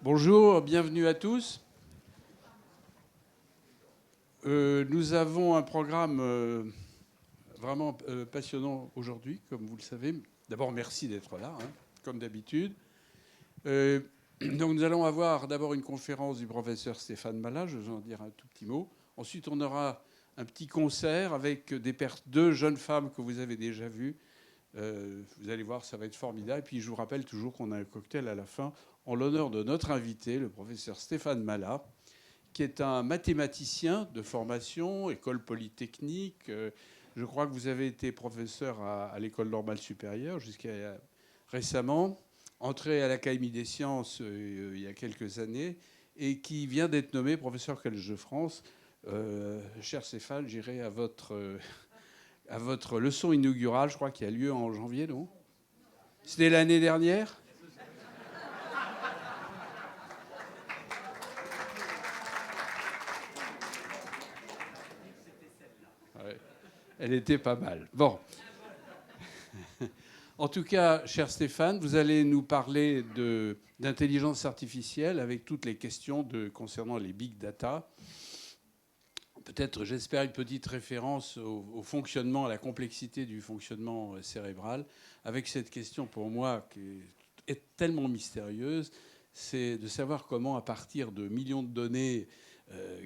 Bonjour, bienvenue à tous. Nous avons un programme vraiment passionnant aujourd'hui, comme vous le savez. D'abord, merci d'être là, hein, comme d'habitude. Donc, nous allons avoir d'abord une conférence du professeur Stéphane Mallat, je vais en dire un tout petit mot. Ensuite, on aura un petit concert avec deux jeunes femmes que vous avez déjà vues. Vous allez voir, ça va être formidable. Et puis, je vous rappelle toujours qu'on a un cocktail à la fin en l'honneur de notre invité, le professeur Stéphane Mallat, qui est un mathématicien de formation, école polytechnique. Je crois que vous avez été professeur à l'École normale supérieure jusqu'à récemment, entré à l'Académie des sciences il y a quelques années, et qui vient d'être nommé professeur Collège de France. Cher Stéphane, j'irai à votre leçon inaugurale, je crois, qui a lieu en janvier, non? C'était l'année dernière? Ouais. Elle était pas mal. Bon. En tout cas, cher Stéphane, vous allez nous parler d'intelligence artificielle avec toutes les questions concernant les big data. Peut-être, j'espère, une petite référence au fonctionnement, à la complexité du fonctionnement cérébral, avec cette question pour moi qui est tellement mystérieuse, c'est de savoir comment, à partir de millions de données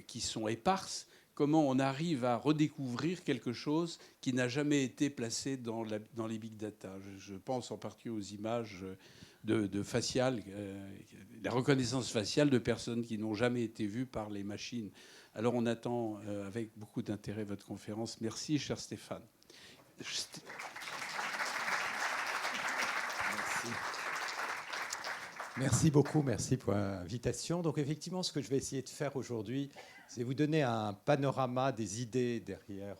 qui sont éparses, comment on arrive à redécouvrir quelque chose qui n'a jamais été placé dans les big data. Je pense en particulier aux images de faciales, la reconnaissance faciale de personnes qui n'ont jamais été vues par les machines. Alors on attend avec beaucoup d'intérêt votre conférence. Merci, cher Stéphane. Merci beaucoup, merci pour l'invitation. Donc effectivement, ce que je vais essayer de faire aujourd'hui, c'est vous donner un panorama des idées derrière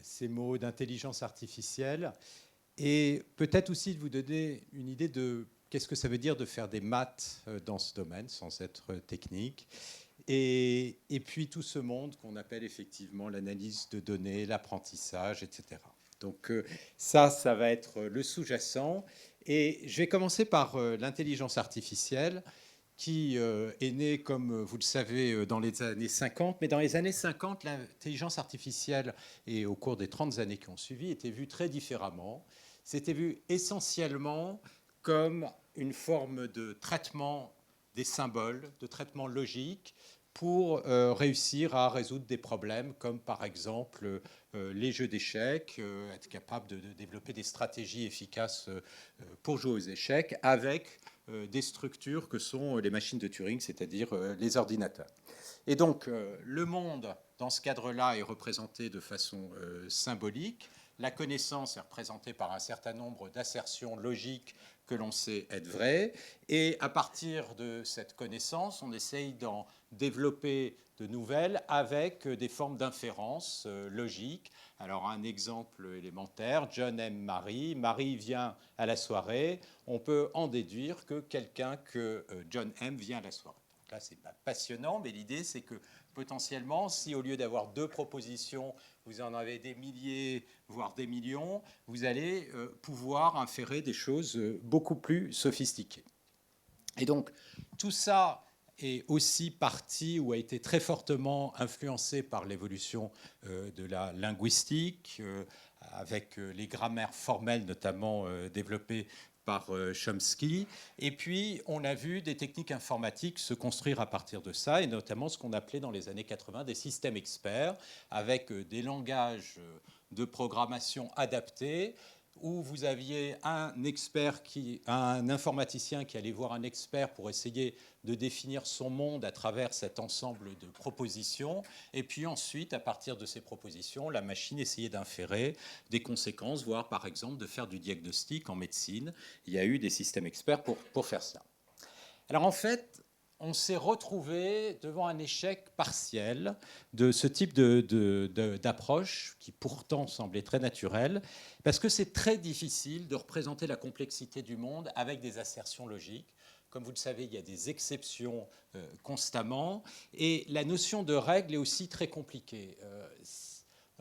ces mots d'intelligence artificielle et peut-être aussi de vous donner une idée de qu'est-ce que ça veut dire de faire des maths dans ce domaine, sans être technique. Et puis tout ce monde qu'on appelle effectivement l'analyse de données, l'apprentissage, etc. Donc ça va être le sous-jacent. Et je vais commencer par l'intelligence artificielle qui est née, comme vous le savez, dans les années 50. Mais dans les années 50, l'intelligence artificielle, et au cours des 30 années qui ont suivi, était vue très différemment. C'était vu essentiellement comme une forme de traitement des symboles, de traitement logique, pour réussir à résoudre des problèmes comme par exemple les jeux d'échecs, être capable de développer des stratégies efficaces pour jouer aux échecs avec des structures que sont les machines de Turing, c'est-à-dire les ordinateurs. Et donc le monde, dans ce cadre-là, est représenté de façon symbolique. La connaissance est représentée par un certain nombre d'assertions logiques que l'on sait être vraies. Et à partir de cette connaissance, on essaye d'en développer de nouvelles avec des formes d'inférence logique. Alors un exemple élémentaire, John aime Marie, Marie vient à la soirée, on peut en déduire que quelqu'un que John aime vient à la soirée. Donc là, ce n'est pas passionnant, mais l'idée, c'est que potentiellement, si au lieu d'avoir deux propositions, vous en avez des milliers, voire des millions, vous allez pouvoir inférer des choses beaucoup plus sophistiquées. Et donc, tout ça est aussi parti ou a été très fortement influencé par l'évolution de la linguistique, avec les grammaires formelles notamment développées par Chomsky. Et puis, on a vu des techniques informatiques se construire à partir de ça, et notamment ce qu'on appelait dans les années 80 des systèmes experts, avec des langages de programmation adaptés, où vous aviez un informaticien qui allait voir un expert pour essayer de définir son monde à travers cet ensemble de propositions. Et puis ensuite, à partir de ces propositions, la machine essayait d'inférer des conséquences, voire par exemple de faire du diagnostic en médecine. Il y a eu des systèmes experts pour faire ça. Alors en fait, on s'est retrouvé devant un échec partiel de ce type d'approche, qui pourtant semblait très naturelle, parce que c'est très difficile de représenter la complexité du monde avec des assertions logiques. Comme vous le savez, il y a des exceptions constamment, et la notion de règle est aussi très compliquée.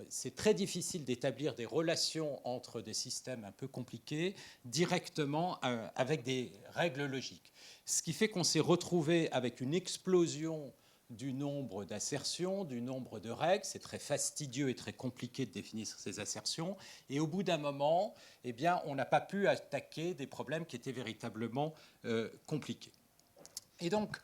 c'est très difficile d'établir des relations entre des systèmes un peu compliqués directement avec des règles logiques. Ce qui fait qu'on s'est retrouvé avec une explosion du nombre d'assertions, du nombre de règles. C'est très fastidieux et très compliqué de définir ces assertions. Et au bout d'un moment, eh bien, on n'a pas pu attaquer des problèmes qui étaient véritablement compliqués. Et donc,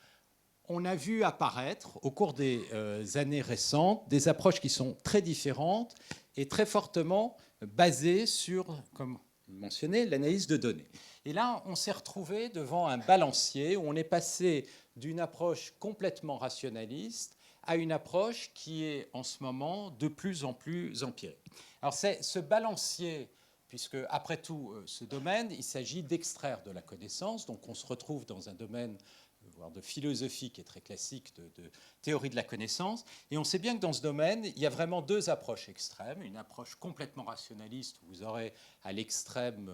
on a vu apparaître au cours des années récentes des approches qui sont très différentes et très fortement basées sur, comme mentionné, l'analyse de données. Et là, on s'est retrouvé devant un balancier où on est passé d'une approche complètement rationaliste à une approche qui est en ce moment de plus en plus empirique. Alors c'est ce balancier, puisque après tout, ce domaine, il s'agit d'extraire de la connaissance, donc on se retrouve dans un domaine voire de philosophie qui est très classique, de théorie de la connaissance. Et on sait bien que dans ce domaine, il y a vraiment deux approches extrêmes. Une approche complètement rationaliste, où vous aurez à l'extrême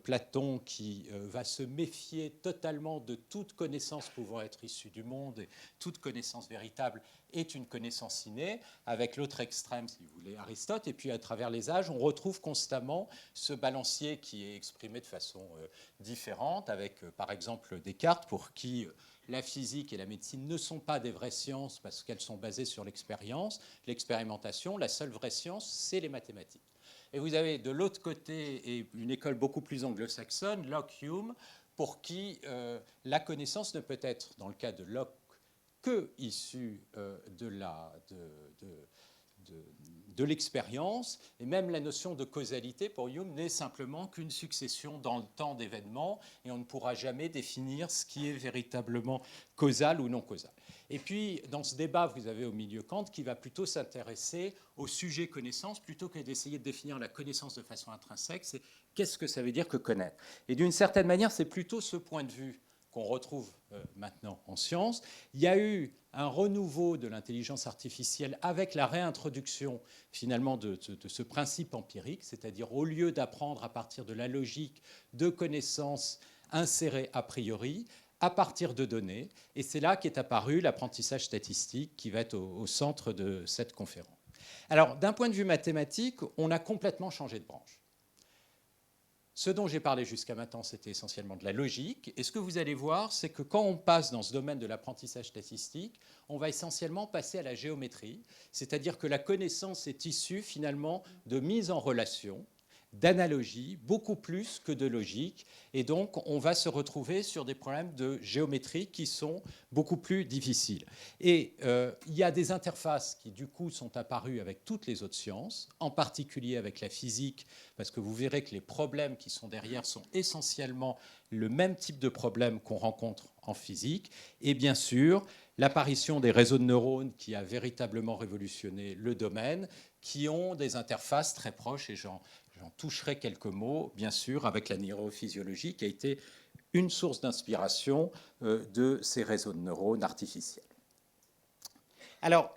Platon qui va se méfier totalement de toute connaissance pouvant être issue du monde, et toute connaissance véritable est une connaissance innée, avec l'autre extrême, si vous voulez, Aristote. Et puis à travers les âges, on retrouve constamment ce balancier qui est exprimé de façon différente, avec par exemple Descartes, pour qui la physique et la médecine ne sont pas des vraies sciences parce qu'elles sont basées sur l'expérience, l'expérimentation. La seule vraie science, c'est les mathématiques. Et vous avez de l'autre côté et une école beaucoup plus anglo-saxonne, Locke, Hume, pour qui la connaissance ne peut être, dans le cas de Locke, que issue de l'expérience, et même la notion de causalité pour Hume n'est simplement qu'une succession dans le temps d'événements, et on ne pourra jamais définir ce qui est véritablement causal ou non causal. Et puis, dans ce débat, vous avez au milieu Kant qui va plutôt s'intéresser au sujet connaissance, plutôt que d'essayer de définir la connaissance de façon intrinsèque, c'est qu'est-ce que ça veut dire que connaître. Et d'une certaine manière, c'est plutôt ce point de vue qu'on retrouve maintenant en sciences. Il y a eu un renouveau de l'intelligence artificielle avec la réintroduction finalement de ce principe empirique, c'est-à-dire au lieu d'apprendre à partir de la logique de connaissances insérées a priori, à partir de données. Et c'est là qu'est apparu l'apprentissage statistique qui va être au centre de cette conférence. Alors, d'un point de vue mathématique, on a complètement changé de branche. Ce dont j'ai parlé jusqu'à maintenant, c'était essentiellement de la logique. Et ce que vous allez voir, c'est que quand on passe dans ce domaine de l'apprentissage statistique, on va essentiellement passer à la géométrie, c'est-à-dire que la connaissance est issue finalement de mise en relation, d'analogie, beaucoup plus que de logique. Et donc, on va se retrouver sur des problèmes de géométrie qui sont beaucoup plus difficiles. Et il y a des interfaces qui, du coup, sont apparues avec toutes les autres sciences, en particulier avec la physique, parce que vous verrez que les problèmes qui sont derrière sont essentiellement le même type de problème qu'on rencontre en physique. Et bien sûr, l'apparition des réseaux de neurones qui a véritablement révolutionné le domaine, qui ont des interfaces très proches, et j'en toucherai quelques mots, bien sûr, avec la neurophysiologie, qui a été une source d'inspiration de ces réseaux de neurones artificiels. Alors,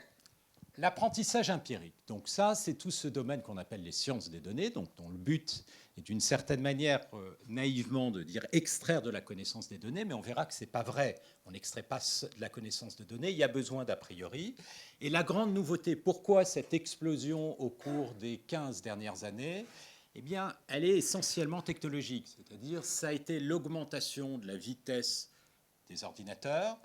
l'apprentissage empirique, donc ça, c'est tout ce domaine qu'on appelle les sciences des données, donc dont le but est d'une certaine manière, naïvement, de dire extraire de la connaissance des données, mais on verra que ce n'est pas vrai. On n'extrait pas de la connaissance de données, il y a besoin d'a priori. Et la grande nouveauté, pourquoi cette explosion au cours des 15 dernières années ? Eh bien, elle est essentiellement technologique, c'est-à-dire ça a été l'augmentation de la vitesse des ordinateurs,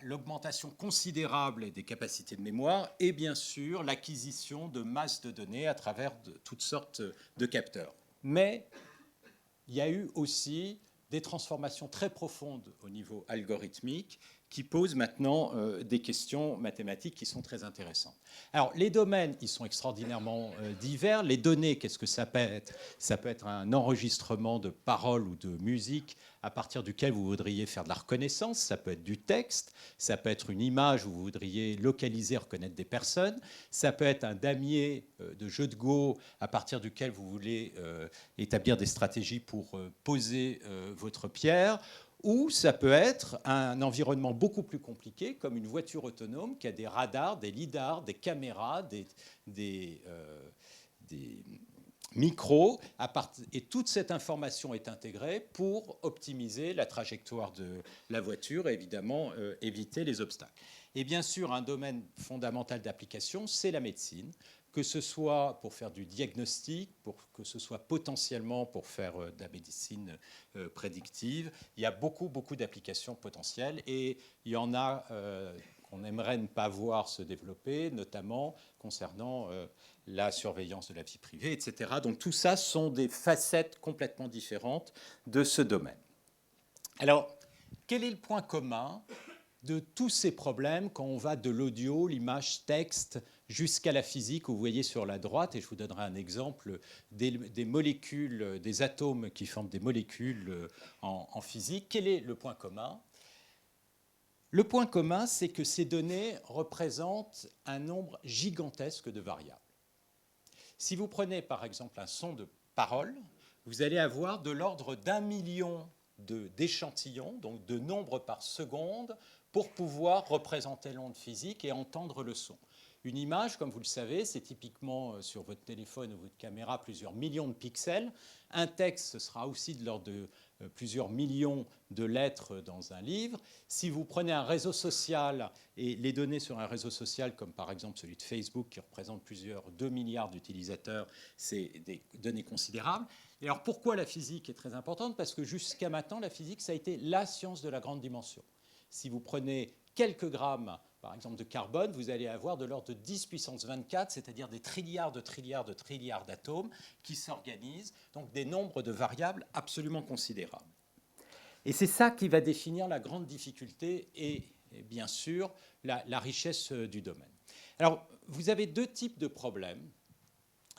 l'augmentation considérable des capacités de mémoire et bien sûr l'acquisition de masses de données à travers toutes sortes de capteurs. Mais il y a eu aussi des transformations très profondes au niveau algorithmique qui posent maintenant des questions mathématiques qui sont très intéressantes. Alors, les domaines, ils sont extraordinairement divers. Les données, qu'est-ce que ça peut être ? Ça peut être un enregistrement de paroles ou de musique à partir duquel vous voudriez faire de la reconnaissance. Ça peut être du texte. Ça peut être une image où vous voudriez localiser, reconnaître des personnes. Ça peut être un damier de jeu de Go à partir duquel vous voulez établir des stratégies pour poser votre pierre. Ou ça peut être un environnement beaucoup plus compliqué, comme une voiture autonome qui a des radars, des lidars, des caméras, des micros, et toute cette information est intégrée pour optimiser la trajectoire de la voiture et évidemment éviter les obstacles. Et bien sûr, un domaine fondamental d'application, c'est la médecine, que ce soit pour faire du diagnostic, que ce soit potentiellement pour faire de la médecine prédictive. Il y a beaucoup, beaucoup d'applications potentielles et il y en a qu'on aimerait ne pas voir se développer, notamment concernant la surveillance de la vie privée, etc. Donc tout ça sont des facettes complètement différentes de ce domaine. Alors, quel est le point commun de tous ces problèmes quand on va de l'audio, l'image, texte, jusqu'à la physique, où vous voyez sur la droite, et je vous donnerai un exemple, des molécules, des atomes qui forment des molécules en physique. Quel est le point commun ? Le point commun, c'est que ces données représentent un nombre gigantesque de variables. Si vous prenez par exemple un son de parole, vous allez avoir de l'ordre d'1 million d'échantillons, donc de nombres par seconde, pour pouvoir représenter l'onde physique et entendre le son. Une image, comme vous le savez, c'est typiquement sur votre téléphone ou votre caméra plusieurs millions de pixels. Un texte, ce sera aussi de l'ordre de plusieurs millions de lettres dans un livre. Si vous prenez un réseau social et les données sur un réseau social, comme par exemple celui de Facebook, qui représente plusieurs 2 milliards d'utilisateurs, c'est des données considérables. Et alors pourquoi la physique est très importante ? Parce que jusqu'à maintenant, la physique, ça a été la science de la grande dimension. Si vous prenez quelques grammes, par exemple, de carbone, vous allez avoir de l'ordre de 10 puissance 24, c'est-à-dire des trilliards de trilliards de trilliards d'atomes qui s'organisent, donc des nombres de variables absolument considérables. Et c'est ça qui va définir la grande difficulté et bien sûr, la richesse du domaine. Alors, vous avez deux types de problèmes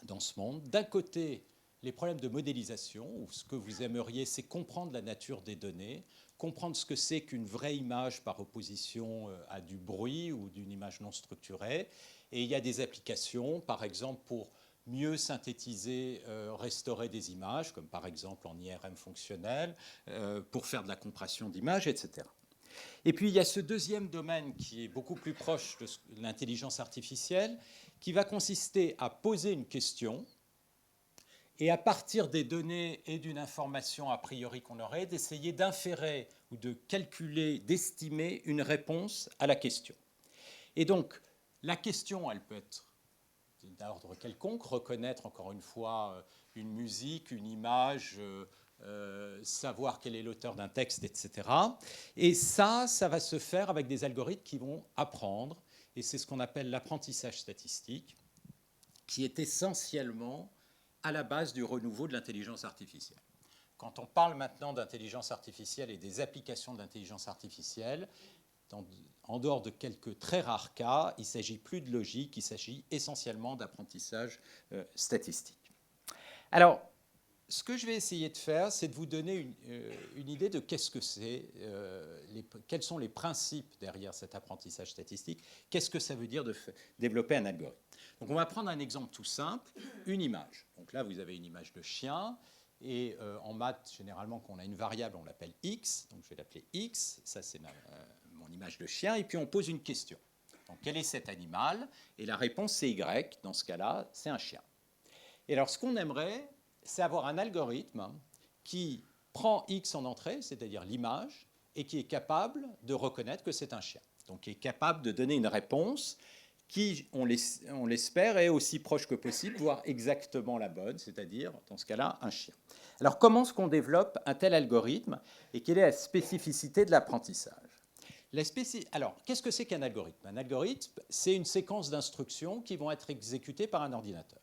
dans ce monde. D'un côté, les problèmes de modélisation, où ce que vous aimeriez, c'est comprendre la nature des données, comprendre ce que c'est qu'une vraie image par opposition à du bruit ou d'une image non structurée. Et il y a des applications, par exemple, pour mieux synthétiser, restaurer des images, comme par exemple en IRM fonctionnel, pour faire de la compression d'images, etc. Et puis il y a ce deuxième domaine qui est beaucoup plus proche de l'intelligence artificielle, qui va consister à poser une question, et à partir des données et d'une information a priori qu'on aurait, d'essayer d'inférer ou de calculer, d'estimer une réponse à la question. Et donc, la question, elle peut être d'ordre quelconque, reconnaître encore une fois une musique, une image, savoir quel est l'auteur d'un texte, etc. Et ça va se faire avec des algorithmes qui vont apprendre, et c'est ce qu'on appelle l'apprentissage statistique, qui est essentiellement à la base du renouveau de l'intelligence artificielle. Quand on parle maintenant d'intelligence artificielle et des applications de l'intelligence artificielle, en dehors de quelques très rares cas, il ne s'agit plus de logique, il s'agit essentiellement d'apprentissage statistique. Alors, ce que je vais essayer de faire, c'est de vous donner une idée de qu'est-ce que c'est, quels sont les principes derrière cet apprentissage statistique, qu'est-ce que ça veut dire de développer un algorithme. Donc on va prendre un exemple tout simple, une image. Donc là, vous avez une image de chien, et en maths, généralement, quand on a une variable, on l'appelle x, donc je vais l'appeler x, ça c'est mon image de chien, et puis on pose une question. Donc quel est cet animal ? Et la réponse c'est y, dans ce cas-là, c'est un chien. Et alors ce qu'on aimerait, c'est avoir un algorithme qui prend X en entrée, c'est-à-dire l'image, et qui est capable de reconnaître que c'est un chien. Donc qui est capable de donner une réponse qui, on l'espère, est aussi proche que possible, voire exactement la bonne, c'est-à-dire, dans ce cas-là, un chien. Alors comment est-ce qu'on développe un tel algorithme et quelle est la spécificité de l'apprentissage ? Alors, qu'est-ce que c'est qu'un algorithme ? Un algorithme, c'est une séquence d'instructions qui vont être exécutées par un ordinateur.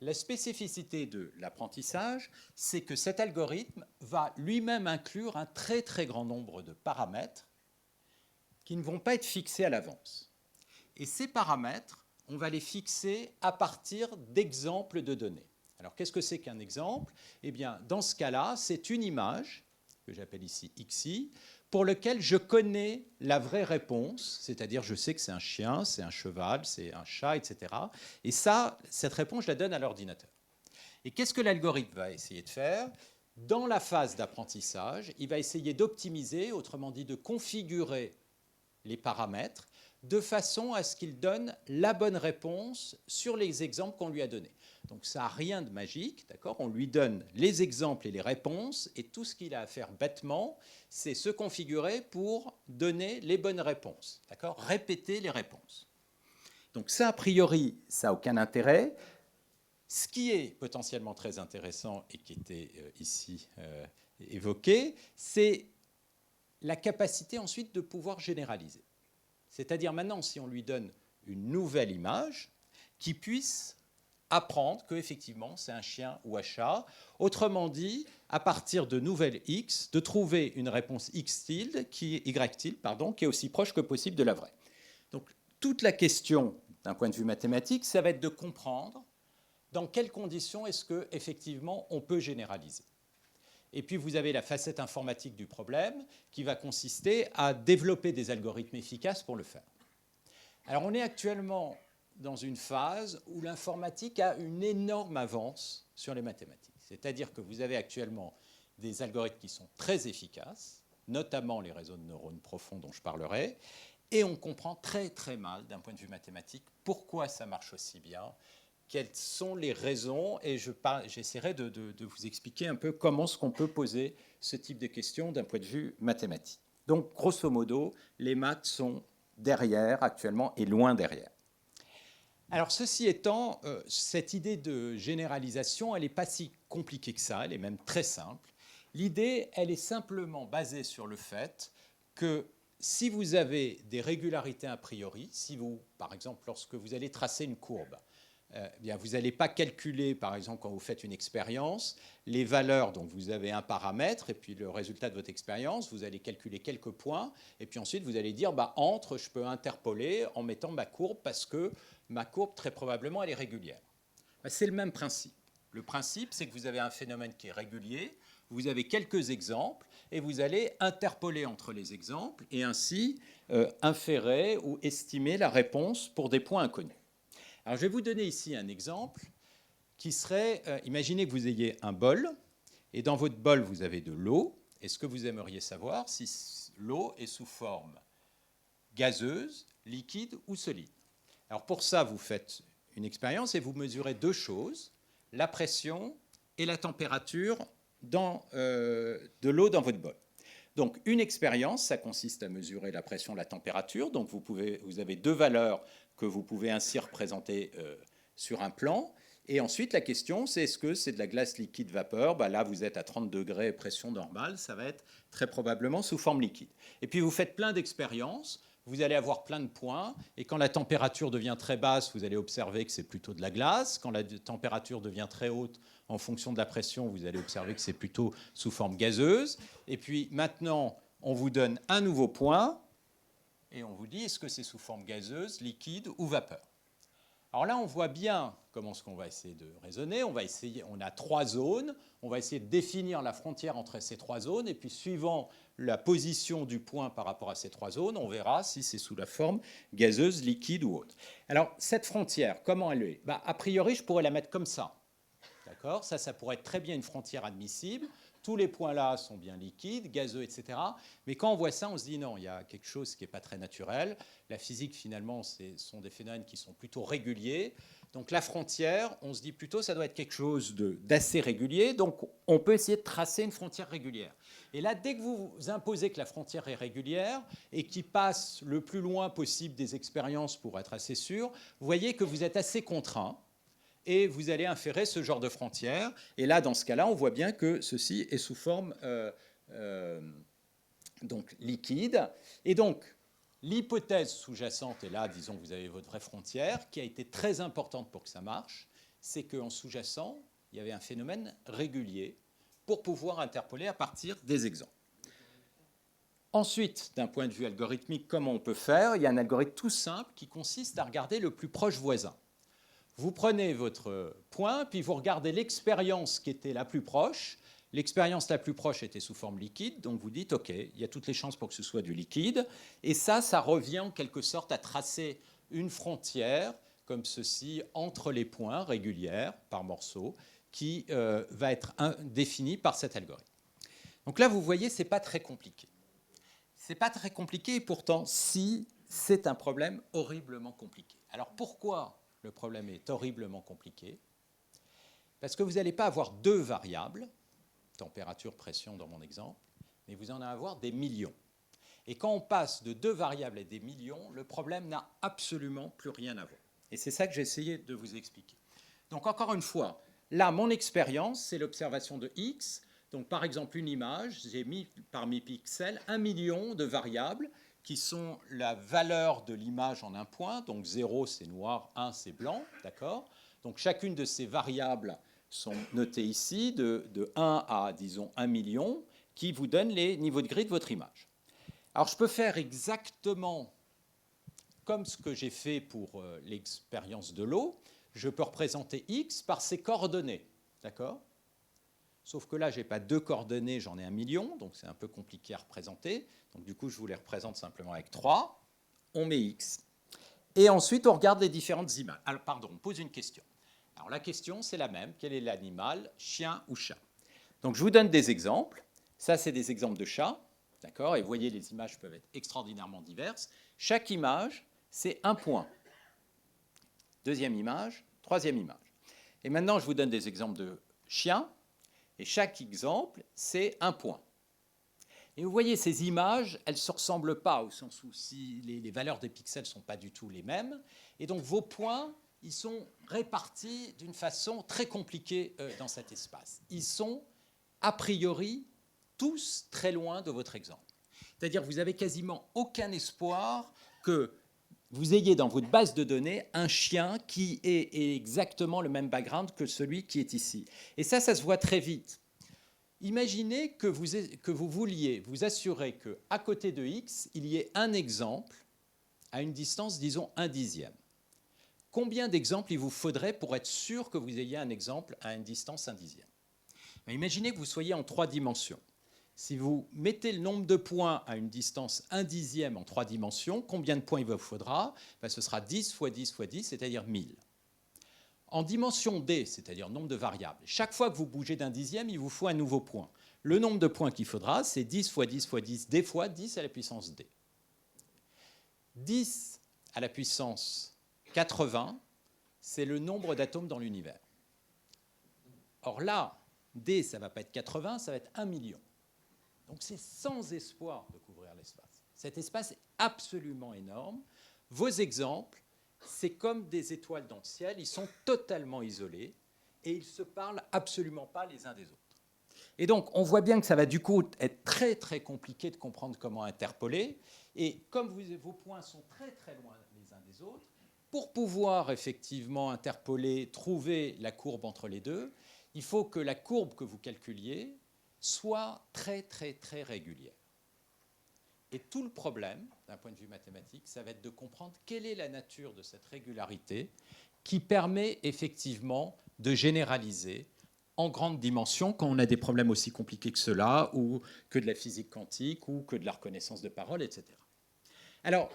La spécificité de l'apprentissage, c'est que cet algorithme va lui-même inclure un très très grand nombre de paramètres qui ne vont pas être fixés à l'avance. Et ces paramètres, on va les fixer à partir d'exemples de données. Alors qu'est-ce que c'est qu'un exemple ? Eh bien, dans ce cas-là, c'est une image, que j'appelle ici XI, pour lequel je connais la vraie réponse, c'est-à-dire je sais que c'est un chien, c'est un cheval, c'est un chat, etc. Et ça, cette réponse, je la donne à l'ordinateur. Et qu'est-ce que l'algorithme va essayer de faire ? Dans la phase d'apprentissage, il va essayer d'optimiser, autrement dit de configurer les paramètres, de façon à ce qu'il donne la bonne réponse sur les exemples qu'on lui a donnés. Donc ça n'a rien de magique, d'accord ? On lui donne les exemples et les réponses, et tout ce qu'il a à faire bêtement, c'est se configurer pour donner les bonnes réponses, d'accord ? Répéter les réponses. Donc ça, a priori, ça n'a aucun intérêt. Ce qui est potentiellement très intéressant et qui était ici évoqué, c'est la capacité ensuite de pouvoir généraliser. C'est-à-dire maintenant, si on lui donne une nouvelle image, qui puisse apprendre qu'effectivement c'est un chien ou un chat. Autrement dit, à partir de nouvelles x, de trouver une réponse y tilde qui est aussi proche que possible de la vraie. Donc toute la question d'un point de vue mathématique, ça va être de comprendre dans quelles conditions est-ce qu'effectivement on peut généraliser. Et puis vous avez la facette informatique du problème qui va consister à développer des algorithmes efficaces pour le faire. Alors on est actuellement dans une phase où l'informatique a une énorme avance sur les mathématiques. C'est-à-dire que vous avez actuellement des algorithmes qui sont très efficaces, notamment les réseaux de neurones profonds dont je parlerai, et on comprend très très mal d'un point de vue mathématique pourquoi ça marche aussi bien, quelles sont les raisons, et j'essaierai de vous expliquer un peu comment est-ce qu'on peut poser ce type de questions d'un point de vue mathématique. Donc, grosso modo, les maths sont derrière actuellement et loin derrière. Alors, ceci étant, cette idée de généralisation, elle n'est pas si compliquée que ça, elle est même très simple. L'idée, elle est simplement basée sur le fait que si vous avez des régularités a priori, si vous, par exemple, lorsque vous allez tracer une courbe, bien, vous n'allez pas calculer, par exemple, quand vous faites une expérience, les valeurs, donc vous avez un paramètre, et puis le résultat de votre expérience, vous allez calculer quelques points, et puis ensuite vous allez dire, entre, je peux interpoler en mettant ma courbe, parce que ma courbe, très probablement, elle est régulière. C'est le même principe. Le principe, c'est que vous avez un phénomène qui est régulier, vous avez quelques exemples, et vous allez interpoler entre les exemples, et ainsi inférer ou estimer la réponse pour des points inconnus. Alors, je vais vous donner ici un exemple qui serait, imaginez que vous ayez un bol, et dans votre bol, vous avez de l'eau. Est-ce que vous aimeriez savoir si l'eau est sous forme gazeuse, liquide ou solide? Alors, pour ça, vous faites une expérience et vous mesurez deux choses, la pression et la température de l'eau dans votre bol. Donc, une expérience, ça consiste à mesurer la pression et la température. Donc, vous avez deux valeurs que vous pouvez ainsi représenter sur un plan. Et ensuite, la question, c'est est-ce que c'est de la glace liquide vapeur? Là, vous êtes à 30 degrés, pression normale, ça va être très probablement sous forme liquide. Et puis, vous faites plein d'expériences, vous allez avoir plein de points, et quand la température devient très basse, vous allez observer que c'est plutôt de la glace. Quand la température devient très haute, en fonction de la pression, vous allez observer que c'est plutôt sous forme gazeuse. Et puis, maintenant, on vous donne un nouveau point, et on vous dit, est-ce que c'est sous forme gazeuse, liquide ou vapeur? Alors là, on voit bien comment est-ce qu'on va essayer de raisonner. On a trois zones. On va essayer de définir la frontière entre ces trois zones. Et puis, suivant la position du point par rapport à ces trois zones, on verra si c'est sous la forme gazeuse, liquide ou autre. Alors, cette frontière, comment elle est? A priori, je pourrais la mettre comme ça. D'accord? Ça pourrait être très bien une frontière admissible. Tous les points là sont bien liquides, gazeux, etc. Mais quand on voit ça, on se dit non, il y a quelque chose qui n'est pas très naturel. La physique, finalement, ce sont des phénomènes qui sont plutôt réguliers. Donc la frontière, on se dit plutôt ça doit être quelque chose d'assez régulier. Donc on peut essayer de tracer une frontière régulière. Et là, dès que vous imposez que la frontière est régulière et qu'il passe le plus loin possible des expériences pour être assez sûr, vous voyez que vous êtes assez contraint. Et vous allez inférer ce genre de frontière. Et là, dans ce cas-là, on voit bien que ceci est sous forme donc liquide. Et donc, l'hypothèse sous-jacente, et là, disons que vous avez votre vraie frontière, qui a été très importante pour que ça marche, c'est qu'en sous-jacent, il y avait un phénomène régulier pour pouvoir interpoler à partir des exemples. Ensuite, d'un point de vue algorithmique, comment on peut faire? Il y a un algorithme tout simple qui consiste à regarder le plus proche voisin. Vous prenez votre point, puis vous regardez l'expérience qui était la plus proche. L'expérience la plus proche était sous forme liquide, donc vous dites, OK, il y a toutes les chances pour que ce soit du liquide. Et ça revient en quelque sorte à tracer une frontière, comme ceci, entre les points régulière, par morceaux, qui va être définie par cet algorithme. Donc là, vous voyez, ce n'est pas très compliqué. Ce n'est pas très compliqué, et pourtant, si c'est un problème horriblement compliqué. Alors pourquoi le problème est horriblement compliqué? Parce que vous n'allez pas avoir deux variables, température, pression dans mon exemple, mais vous en allez avoir des millions. Et quand on passe de deux variables à des millions, le problème n'a absolument plus rien à voir. Et c'est ça que j'ai essayé de vous expliquer. Donc encore une fois, là, mon expérience, c'est l'observation de X. Donc par exemple, une image, j'ai mis parmi pixels 1 million de variables qui sont la valeur de l'image en un point. Donc 0, c'est noir, 1, c'est blanc, d'accord ? Donc chacune de ces variables sont notées ici, de 1 à, disons, 1 million, qui vous donnent les niveaux de gris de votre image. Alors je peux faire exactement comme ce que j'ai fait pour l'expérience de l'eau. Je peux représenter X par ses coordonnées, d'accord ? Sauf que là, je n'ai pas 2 coordonnées, j'en ai 1 million, donc c'est un peu compliqué à représenter. Donc du coup, je vous les représente simplement avec 3. On met X. Et ensuite, on regarde les différentes images. Alors, pardon, on pose une question. Alors la question, c'est la même. Quel est l'animal, chien ou chat ? Donc je vous donne des exemples. Ça, c'est des exemples de chats, d'accord ? Et vous voyez, les images peuvent être extraordinairement diverses. Chaque image, c'est un point. Deuxième image, troisième image. Et maintenant, je vous donne des exemples de chiens. Et chaque exemple, c'est un point. Et vous voyez, ces images, elles ne se ressemblent pas, au sens où si les valeurs des pixels ne sont pas du tout les mêmes. Et donc, vos points, ils sont répartis d'une façon très compliquée dans cet espace. Ils sont, a priori, tous très loin de votre exemple. C'est-à-dire que vous n'avez quasiment aucun espoir que vous ayez dans votre base de données un chien qui ait exactement le même background que celui qui est ici. Et ça se voit très vite. Imaginez que vous vouliez vous assurer qu'à côté de X, il y ait un exemple à une distance, disons, 1/10. Combien d'exemples il vous faudrait pour être sûr que vous ayez un exemple à une distance 1/10 ? Imaginez que vous soyez en 3 dimensions. Si vous mettez le nombre de points à une distance 1/10 en 3 dimensions, combien de points il vous faudra ? Ce sera 10 fois 10 fois 10, c'est-à-dire 1000. En dimension d, c'est-à-dire nombre de variables, chaque fois que vous bougez d'un dixième, il vous faut un nouveau point. Le nombre de points qu'il faudra, c'est 10 fois 10 fois 10, d fois 10 à la puissance d. 10 à la puissance 80, c'est le nombre d'atomes dans l'univers. Or là, d, ça ne va pas être 80, ça va être 1 million. Donc c'est sans espoir de couvrir l'espace. Cet espace est absolument énorme. Vos exemples, c'est comme des étoiles dans le ciel, ils sont totalement isolés et ils ne se parlent absolument pas les uns des autres. Et donc, on voit bien que ça va du coup être très très compliqué de comprendre comment interpoler. Et comme vos points sont très très loin les uns des autres, pour pouvoir effectivement interpoler, trouver la courbe entre les deux, il faut que la courbe que vous calculiez soit très très très régulière. Et tout le problème, d'un point de vue mathématique, ça va être de comprendre quelle est la nature de cette régularité qui permet effectivement de généraliser en grande dimension quand on a des problèmes aussi compliqués que cela, ou que de la physique quantique, ou que de la reconnaissance de parole, etc. Alors,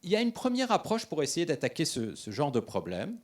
il y a une première approche pour essayer d'attaquer ce genre de problème,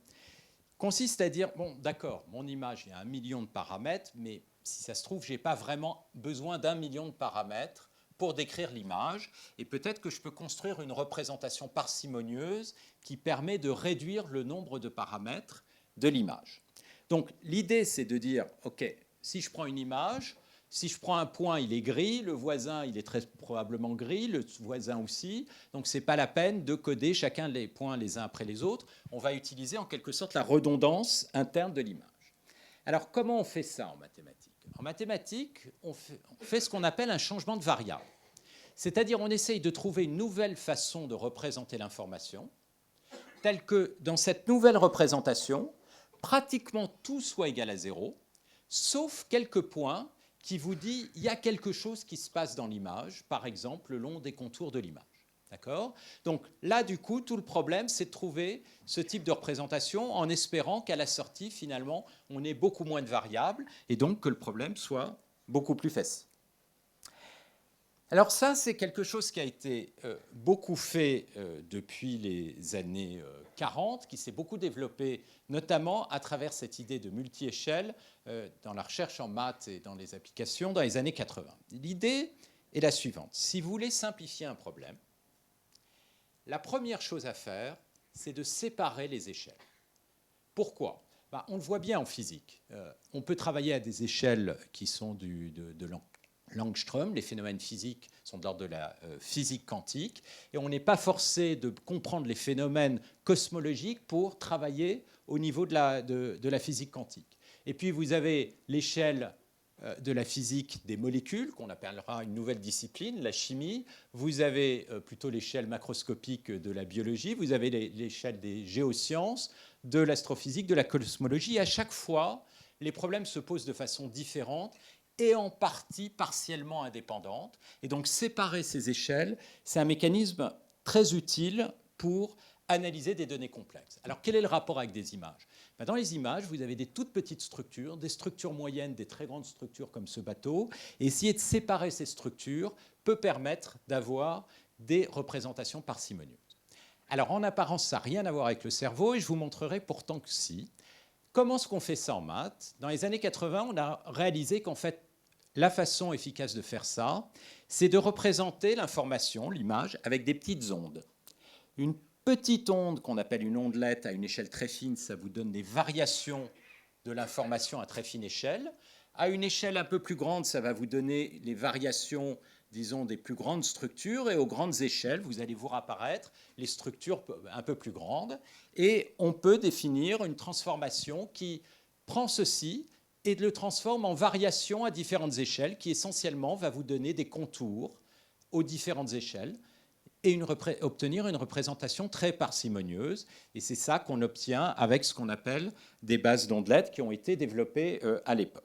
consiste à dire, bon, d'accord, mon image, il y a 1 million de paramètres, mais si ça se trouve, je n'ai pas vraiment besoin d'1 million de paramètres pour décrire l'image, et peut-être que je peux construire une représentation parcimonieuse qui permet de réduire le nombre de paramètres de l'image. Donc l'idée, c'est de dire, OK, si je prends une image, si je prends un point, il est gris, le voisin, il est très probablement gris, le voisin aussi, donc ce n'est pas la peine de coder chacun des points les uns après les autres, on va utiliser en quelque sorte la redondance interne de l'image. Alors comment on fait ça en mathématiques ? En mathématiques, on fait ce qu'on appelle un changement de variable. C'est-à-dire on essaye de trouver une nouvelle façon de représenter l'information, telle que dans cette nouvelle représentation, pratiquement tout soit égal à 0, sauf quelques points qui vous disent qu'il y a quelque chose qui se passe dans l'image, par exemple le long des contours de l'image. D'accord ? Donc là, du coup, tout le problème, c'est de trouver ce type de représentation en espérant qu'à la sortie, finalement, on ait beaucoup moins de variables et donc que le problème soit beaucoup plus facile. Alors ça, c'est quelque chose qui a été beaucoup fait depuis les années 40, qui s'est beaucoup développé, notamment à travers cette idée de multi-échelle dans la recherche en maths et dans les applications dans les années 80. L'idée est la suivante. Si vous voulez simplifier un problème, la première chose à faire, c'est de séparer les échelles. Pourquoi ? On le voit bien en physique. On peut travailler à des échelles qui sont de Langström. Les phénomènes physiques sont de l'ordre de la physique quantique. Et on n'est pas forcé de comprendre les phénomènes cosmologiques pour travailler au niveau de la physique quantique. Et puis, vous avez l'échelle de la physique des molécules, qu'on appellera une nouvelle discipline, la chimie. Vous avez plutôt l'échelle macroscopique de la biologie. Vous avez l'échelle des géosciences, de l'astrophysique, de la cosmologie. Et à chaque fois, les problèmes se posent de façon différente et en partie partiellement indépendante. Et donc séparer ces échelles, c'est un mécanisme très utile pour analyser des données complexes. Alors quel est le rapport avec des images ? Dans les images, vous avez des toutes petites structures, des structures moyennes, des très grandes structures comme ce bateau. Et essayer de séparer ces structures peut permettre d'avoir des représentations parcimonieuses. Alors en apparence, ça n'a rien à voir avec le cerveau et je vous montrerai pourtant que si. Comment est-ce qu'on fait ça en maths ? Dans les années 80, on a réalisé qu'en fait, la façon efficace de faire ça, c'est de représenter l'information, l'image, avec des petites ondes. Une petite onde qu'on appelle une ondelette à une échelle très fine, ça vous donne des variations de l'information à très fine échelle. À une échelle un peu plus grande, ça va vous donner les variations, disons, des plus grandes structures. Et aux grandes échelles, vous allez voir apparaître les structures un peu plus grandes. Et on peut définir une transformation qui prend ceci et le transforme en variation à différentes échelles, qui essentiellement va vous donner des contours aux différentes échelles et obtenir une représentation très parcimonieuse. Et c'est ça qu'on obtient avec ce qu'on appelle des bases d'ondelettes qui ont été développées à l'époque.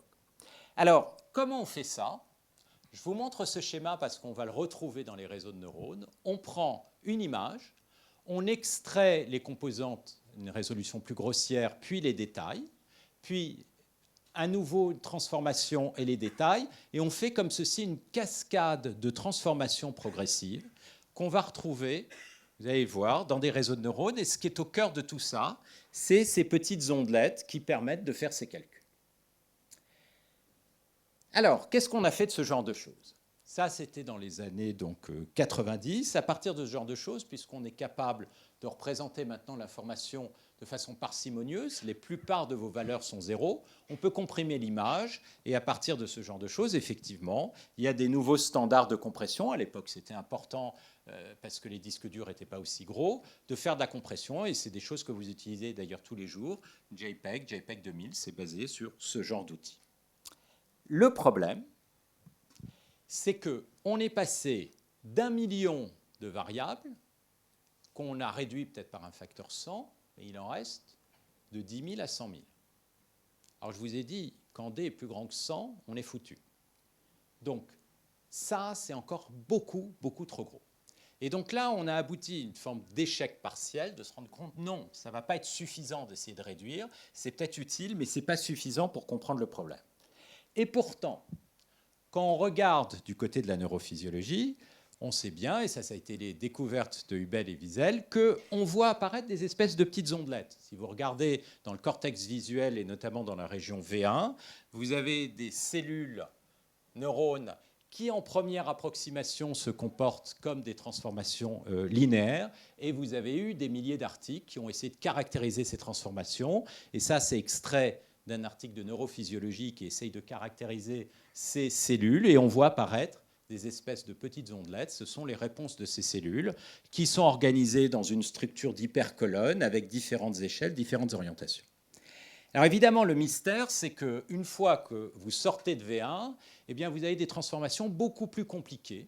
Alors, comment on fait ça ? Je vous montre ce schéma parce qu'on va le retrouver dans les réseaux de neurones. On prend une image, on extrait les composantes, une résolution plus grossière, puis les détails, puis à nouveau une transformation et les détails, et on fait comme ceci une cascade de transformations progressives qu'on va retrouver, vous allez voir, dans des réseaux de neurones. Et ce qui est au cœur de tout ça, c'est ces petites ondelettes qui permettent de faire ces calculs. Alors, qu'est-ce qu'on a fait de ce genre de choses ? Ça, c'était dans les années 90. À partir de ce genre de choses, puisqu'on est capable de représenter maintenant l'information de façon parcimonieuse, la plupart de vos valeurs sont zéro, on peut comprimer l'image, et à partir de ce genre de choses, effectivement, il y a des nouveaux standards de compression. À l'époque, c'était important, parce que les disques durs n'étaient pas aussi gros, de faire de la compression, et c'est des choses que vous utilisez d'ailleurs tous les jours. JPEG 2000, c'est basé sur ce genre d'outils. Le problème, c'est qu'on est passé d'1 million de variables, qu'on a réduit peut-être par un facteur 100, et il en reste de 10 000 à 100 000. Alors je vous ai dit, quand D est plus grand que 100, on est foutu. Donc ça, c'est encore beaucoup, beaucoup trop gros. Et donc là, on a abouti à une forme d'échec partiel, de se rendre compte, non, ça ne va pas être suffisant d'essayer de réduire, c'est peut-être utile, mais ce n'est pas suffisant pour comprendre le problème. Et pourtant, quand on regarde du côté de la neurophysiologie, on sait bien, et ça a été les découvertes de Hubel et Wiesel, qu'on voit apparaître des espèces de petites ondelettes. Si vous regardez dans le cortex visuel, et notamment dans la région V1, vous avez des cellules neurones qui, en première approximation, se comportent comme des transformations linéaires. Et vous avez eu des milliers d'articles qui ont essayé de caractériser ces transformations. Et ça, c'est extrait d'un article de neurophysiologie qui essaye de caractériser ces cellules. Et on voit apparaître des espèces de petites ondelettes. Ce sont les réponses de ces cellules qui sont organisées dans une structure d'hypercolonne avec différentes échelles, différentes orientations. Alors évidemment, le mystère, c'est qu'une fois que vous sortez de V1, eh bien, vous avez des transformations beaucoup plus compliquées,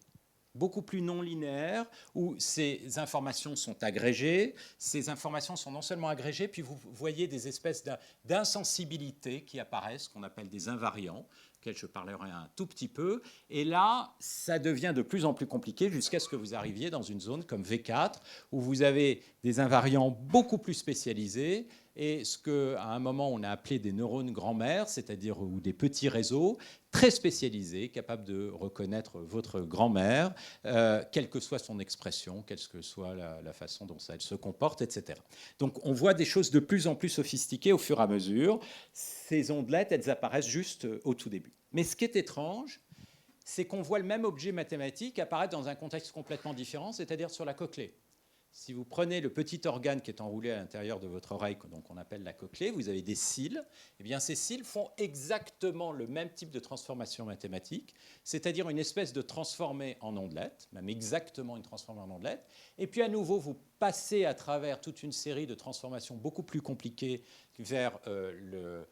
beaucoup plus non linéaires, où ces informations sont agrégées. Ces informations sont non seulement agrégées, puis vous voyez des espèces d'insensibilité qui apparaissent, qu'on appelle des invariants, auxquels je parlerai un tout petit peu. Et là, ça devient de plus en plus compliqué jusqu'à ce que vous arriviez dans une zone comme V4, où vous avez des invariants beaucoup plus spécialisés, et ce qu'à un moment on a appelé des neurones grand-mère, c'est-à-dire ou des petits réseaux très spécialisés, capables de reconnaître votre grand-mère, quelle que soit son expression, quelle que soit la façon dont elle se comporte, etc. Donc on voit des choses de plus en plus sophistiquées au fur et à mesure. Ces ondelettes, elles apparaissent juste au tout début. Mais ce qui est étrange, c'est qu'on voit le même objet mathématique apparaître dans un contexte complètement différent, c'est-à-dire sur la cochlée. si vous prenez le petit organe qui est enroulé à l'intérieur de votre oreille, donc on appelle la cochlée, vous avez des cils. Eh bien, ces cils font exactement le même type de transformation mathématique, c'est-à-dire une espèce de transformée en ondelette, même exactement une transformée en ondelette. Et puis à nouveau, vous passez à travers toute une série de transformations beaucoup plus compliquées vers le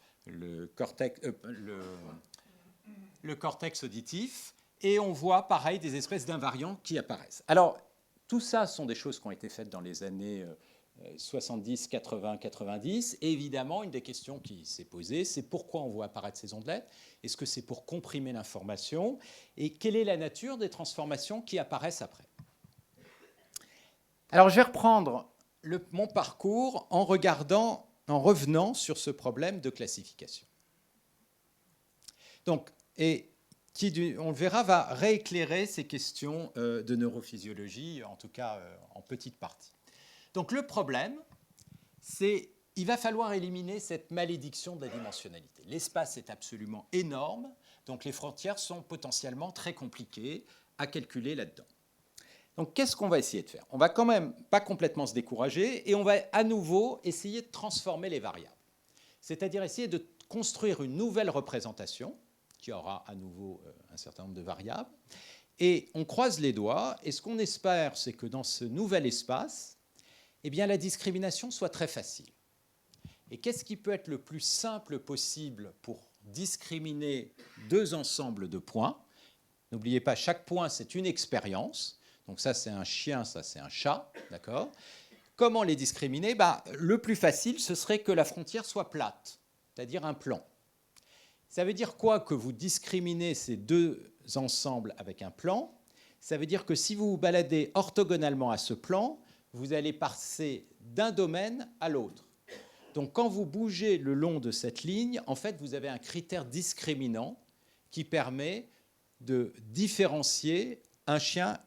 cortex auditif. Et on voit, pareil, des espèces d'invariants qui apparaissent. Alors, tout ça sont des choses qui ont été faites dans les années 70, 80, 90. Et évidemment, une des questions qui s'est posée, c'est pourquoi on voit apparaître ces ondelettes? Est-ce que c'est pour comprimer l'information? Et quelle est la nature des transformations qui apparaissent après? Alors, je vais reprendre mon parcours en revenant sur ce problème de classification. Donc, qui, on le verra, va rééclairer ces questions de neurophysiologie, en tout cas en petite partie. Donc le problème, c'est qu'il va falloir éliminer cette malédiction de la dimensionnalité. L'espace est absolument énorme, donc les frontières sont potentiellement très compliquées à calculer là-dedans. Donc qu'est-ce qu'on va essayer de faire? On va quand même pas complètement se décourager et on va à nouveau essayer de transformer les variables. C'est-à-dire essayer de construire une nouvelle représentation qui aura à nouveau un certain nombre de variables. Et on croise les doigts, et ce qu'on espère, c'est que dans ce nouvel espace, eh bien, la discrimination soit très facile. Et qu'est-ce qui peut être le plus simple possible pour discriminer deux ensembles de points? N'oubliez pas, chaque point, c'est une expérience. Donc ça, c'est un chien, ça, c'est un chat. D'accord? Comment les discriminer? Le plus facile, ce serait que la frontière soit plate, c'est-à-dire un plan. Ça veut dire quoi que vous discriminez ces deux ensembles avec un plan? Ça veut dire que si vous vous baladez orthogonalement à ce plan, vous allez passer d'un domaine à l'autre. Donc quand vous bougez le long de cette ligne, en fait, vous avez un critère discriminant qui permet de différencier un chien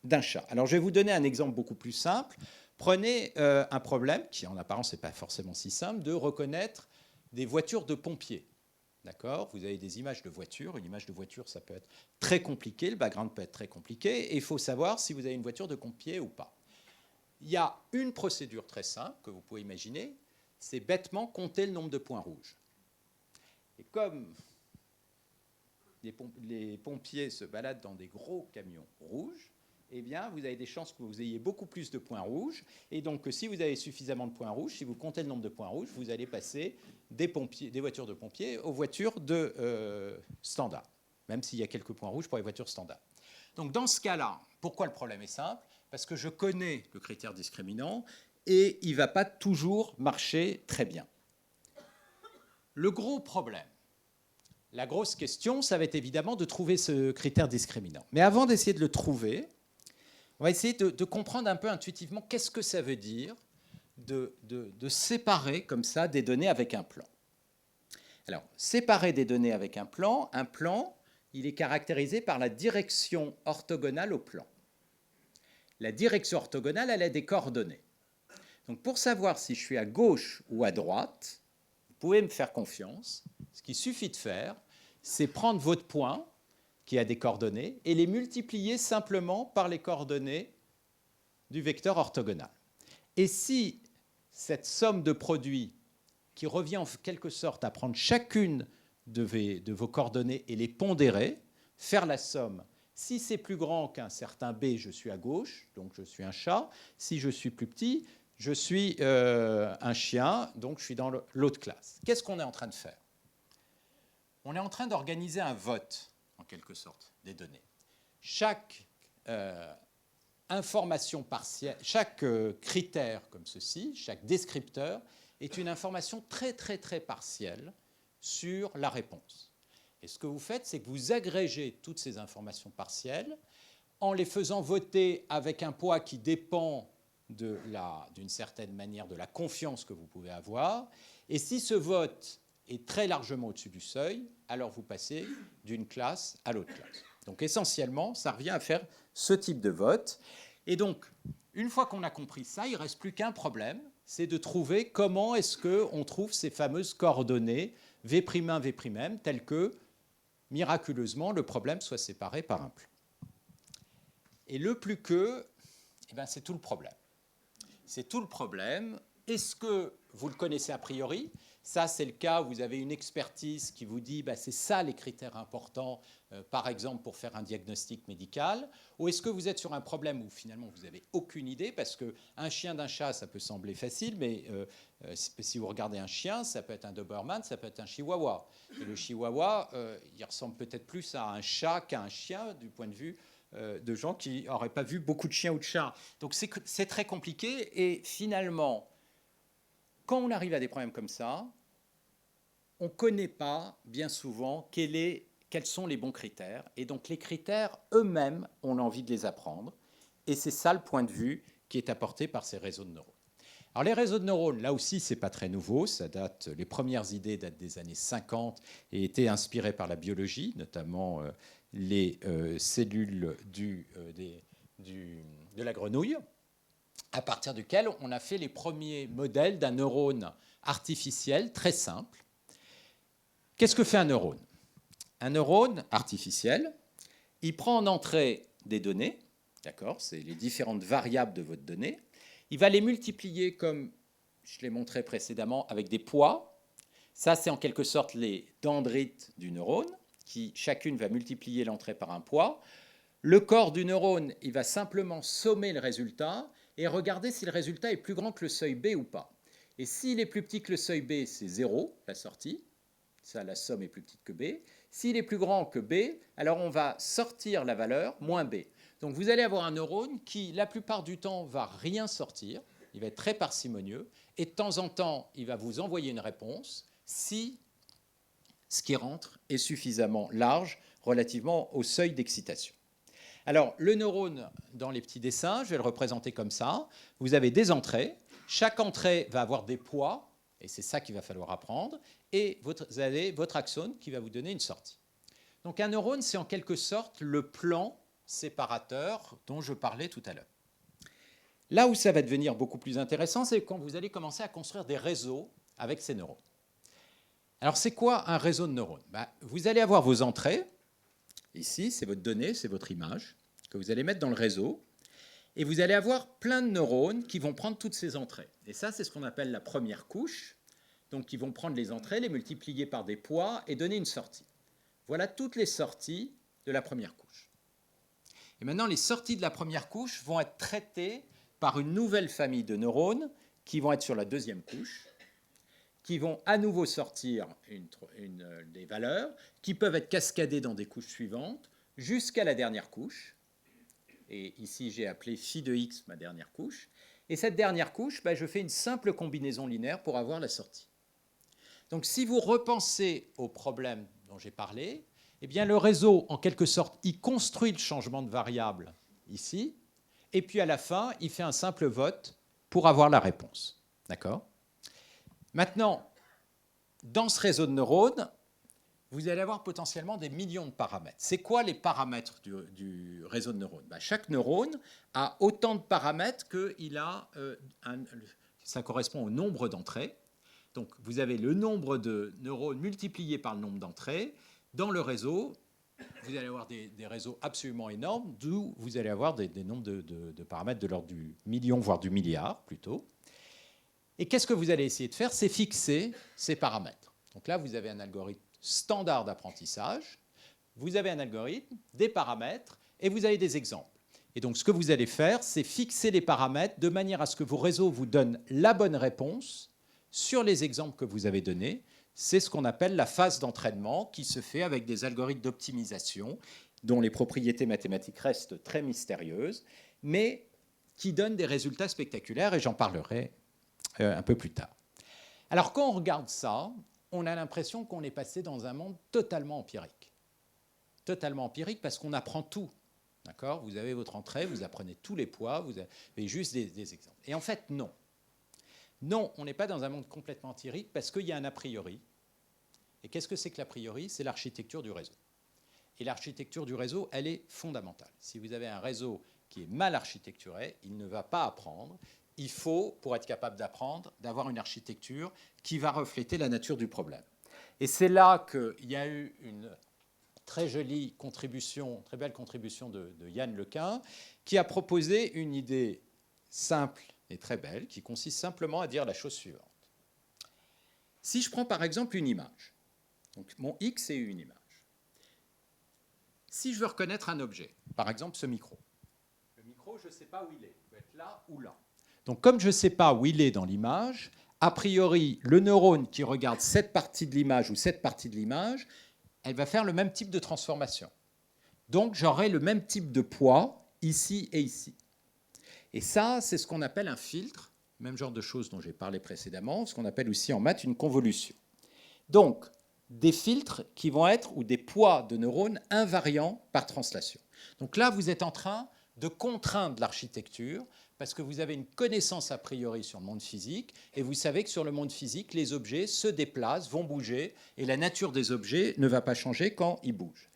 d'un chat. Alors je vais vous donner un exemple beaucoup plus simple. Prenez un problème, qui en apparence n'est pas forcément si simple, de reconnaître des voitures de pompiers. D'accord? Vous avez des images de voitures. Une image de voiture, ça peut être très compliqué. Le background peut être très compliqué. Et il faut savoir si vous avez une voiture de pompier ou pas. Il y a une procédure très simple que vous pouvez imaginer. C'est bêtement compter le nombre de points rouges. Et comme les pompiers se baladent dans des gros camions rouges, eh bien, vous avez des chances que vous ayez beaucoup plus de points rouges. Et donc, si vous avez suffisamment de points rouges, si vous comptez le nombre de points rouges, vous allez passer des voitures de pompiers aux voitures de standard, même s'il y a quelques points rouges pour les voitures standard. Donc, dans ce cas-là, pourquoi le problème est simple? Parce que je connais le critère discriminant et il ne va pas toujours marcher très bien. Le gros problème, la grosse question, ça va être évidemment de trouver ce critère discriminant. Mais avant d'essayer de le trouver, on va essayer de comprendre un peu intuitivement qu'est-ce que ça veut dire de séparer comme ça des données avec un plan. Alors, séparer des données avec un plan, il est caractérisé par la direction orthogonale au plan. La direction orthogonale, elle a des coordonnées. Donc, pour savoir si je suis à gauche ou à droite, vous pouvez me faire confiance. Ce qu'il suffit de faire, c'est prendre votre point, qui a des coordonnées, et les multiplier simplement par les coordonnées du vecteur orthogonal. Et si cette somme de produits, qui revient en quelque sorte à prendre chacune de vos coordonnées et les pondérer, faire la somme, si c'est plus grand qu'un certain B, je suis à gauche, donc je suis un chat. Si je suis plus petit, je suis un chien, donc je suis dans l'autre classe. Qu'est-ce qu'on est en train de faire? On est en train d'organiser un vote, en quelque sorte, des données. Chaque information partielle, chaque critère comme ceci, chaque descripteur, est une information très, très, très partielle sur la réponse. Et ce que vous faites, c'est que vous agrégez toutes ces informations partielles en les faisant voter avec un poids qui dépend d'une certaine manière de la confiance que vous pouvez avoir. Et si ce vote est très largement au-dessus du seuil, alors vous passez d'une classe à l'autre classe. Donc essentiellement, ça revient à faire ce type de vote. Et donc, une fois qu'on a compris ça, il ne reste plus qu'un problème, c'est de trouver comment est-ce qu'on trouve ces fameuses coordonnées V'1, V', telles que, miraculeusement, le problème soit séparé par un plan. Et le plus que, eh bien, c'est tout le problème. C'est tout le problème. Est-ce que vous le connaissez a priori? Ça, c'est le cas où vous avez une expertise qui vous dit c'est ça les critères importants, par exemple, pour faire un diagnostic médical. Ou est-ce que vous êtes sur un problème où finalement vous n'avez aucune idée? Parce qu'un chien d'un chat, ça peut sembler facile, mais si vous regardez un chien, ça peut être un Doberman, ça peut être un Chihuahua. Et le Chihuahua, il ressemble peut-être plus à un chat qu'à un chien du point de vue de gens qui n'auraient pas vu beaucoup de chiens ou de chats. Donc c'est très compliqué. Et finalement, quand on arrive à des problèmes comme ça, on ne connaît pas bien souvent quels sont les bons critères. Et donc les critères eux-mêmes, on a envie de les apprendre. Et c'est ça le point de vue qui est apporté par ces réseaux de neurones. Alors les réseaux de neurones, là aussi, ce n'est pas très nouveau. Les premières idées datent des années 50 et étaient inspirées par la biologie, notamment les cellules de la grenouille, à partir duquel on a fait les premiers modèles d'un neurone artificiel très simple. Qu'est-ce que fait un neurone? Un neurone artificiel, il prend en entrée des données, d'accord, c'est les différentes variables de votre donnée, il va les multiplier comme je l'ai montré précédemment avec des poids. Ça, c'est en quelque sorte les dendrites du neurone, qui chacune va multiplier l'entrée par un poids. Le corps du neurone, il va simplement sommer le résultat et regarder si le résultat est plus grand que le seuil B ou pas. Et s'il est plus petit que le seuil B, c'est 0, la sortie. Ça, la somme est plus petite que B. S'il est plus grand que B, alors on va sortir la valeur moins B. Donc vous allez avoir un neurone qui, la plupart du temps, va rien sortir. Il va être très parcimonieux. Et de temps en temps, il va vous envoyer une réponse si ce qui rentre est suffisamment large relativement au seuil d'excitation. Alors, le neurone, dans les petits dessins, je vais le représenter comme ça. Vous avez des entrées. Chaque entrée va avoir des poids, et c'est ça qu'il va falloir apprendre. Et vous avez votre axone qui va vous donner une sortie. Donc, un neurone, c'est en quelque sorte le plan séparateur dont je parlais tout à l'heure. Là où ça va devenir beaucoup plus intéressant, c'est quand vous allez commencer à construire des réseaux avec ces neurones. Alors, c'est quoi un réseau de neurones? Vous allez avoir vos entrées. Ici, c'est votre donnée, c'est votre image que vous allez mettre dans le réseau. Et vous allez avoir plein de neurones qui vont prendre toutes ces entrées. Et ça, c'est ce qu'on appelle la première couche. Donc, ils vont prendre les entrées, les multiplier par des poids et donner une sortie. Voilà toutes les sorties de la première couche. Et maintenant, les sorties de la première couche vont être traitées par une nouvelle famille de neurones qui vont être sur la deuxième couche, qui vont à nouveau sortir des valeurs, qui peuvent être cascadées dans des couches suivantes, jusqu'à la dernière couche. Et ici, j'ai appelé phi de x ma dernière couche. Et cette dernière couche, je fais une simple combinaison linéaire pour avoir la sortie. Donc, si vous repensez au problème dont j'ai parlé, eh bien, le réseau, en quelque sorte, il construit le changement de variable ici, et puis à la fin, il fait un simple vote pour avoir la réponse. D'accord ? Maintenant, dans ce réseau de neurones, vous allez avoir potentiellement des millions de paramètres. C'est quoi les paramètres du réseau de neurones? Chaque neurone a autant de paramètres qu'il a, ça correspond au nombre d'entrées. Donc, vous avez le nombre de neurones multiplié par le nombre d'entrées. Dans le réseau, vous allez avoir des réseaux absolument énormes, d'où vous allez avoir des nombres de paramètres de l'ordre du million, voire du milliard plutôt. Et qu'est-ce que vous allez essayer de faire? C'est fixer ces paramètres. Donc là, vous avez un algorithme standard d'apprentissage, vous avez un algorithme, des paramètres, et vous avez des exemples. Et donc, ce que vous allez faire, c'est fixer les paramètres de manière à ce que vos réseaux vous donnent la bonne réponse sur les exemples que vous avez donnés. C'est ce qu'on appelle la phase d'entraînement qui se fait avec des algorithmes d'optimisation dont les propriétés mathématiques restent très mystérieuses, mais qui donnent des résultats spectaculaires, et j'en parlerai un peu plus tard. Alors, quand on regarde ça, on a l'impression qu'on est passé dans un monde totalement empirique. Totalement empirique parce qu'on apprend tout. D'accord ? Vous avez votre entrée, vous apprenez tous les poids, vous avez juste des exemples. Et en fait, non. Non, on n'est pas dans un monde complètement empirique parce qu'il y a un a priori. Et qu'est-ce que c'est que l'a priori? C'est l'architecture du réseau. Et l'architecture du réseau, elle est fondamentale. Si vous avez un réseau qui est mal architecturé, il ne va pas apprendre. Il faut, pour être capable d'apprendre, d'avoir une architecture qui va refléter la nature du problème. Et c'est là qu'il y a eu une très jolie contribution, très belle contribution de Yann Lequin, qui a proposé une idée simple et très belle, qui consiste simplement à dire la chose suivante. Si je prends par exemple une image, donc mon X est une image. Si je veux reconnaître un objet, par exemple ce micro, le micro, je ne sais pas où il est, il peut être là ou là. Donc comme je ne sais pas où il est dans l'image, a priori, le neurone qui regarde cette partie de l'image ou cette partie de l'image, elle va faire le même type de transformation. Donc j'aurai le même type de poids ici et ici. Et ça, c'est ce qu'on appelle un filtre, même genre de choses dont j'ai parlé précédemment, ce qu'on appelle aussi en maths une convolution. Donc, des filtres qui vont être, ou des poids de neurones invariants par translation. Donc là, vous êtes en train de contraindre l'architecture parce que vous avez une connaissance a priori sur le monde physique et vous savez que sur le monde physique, les objets se déplacent, vont bouger et la nature des objets ne va pas changer quand ils bougent.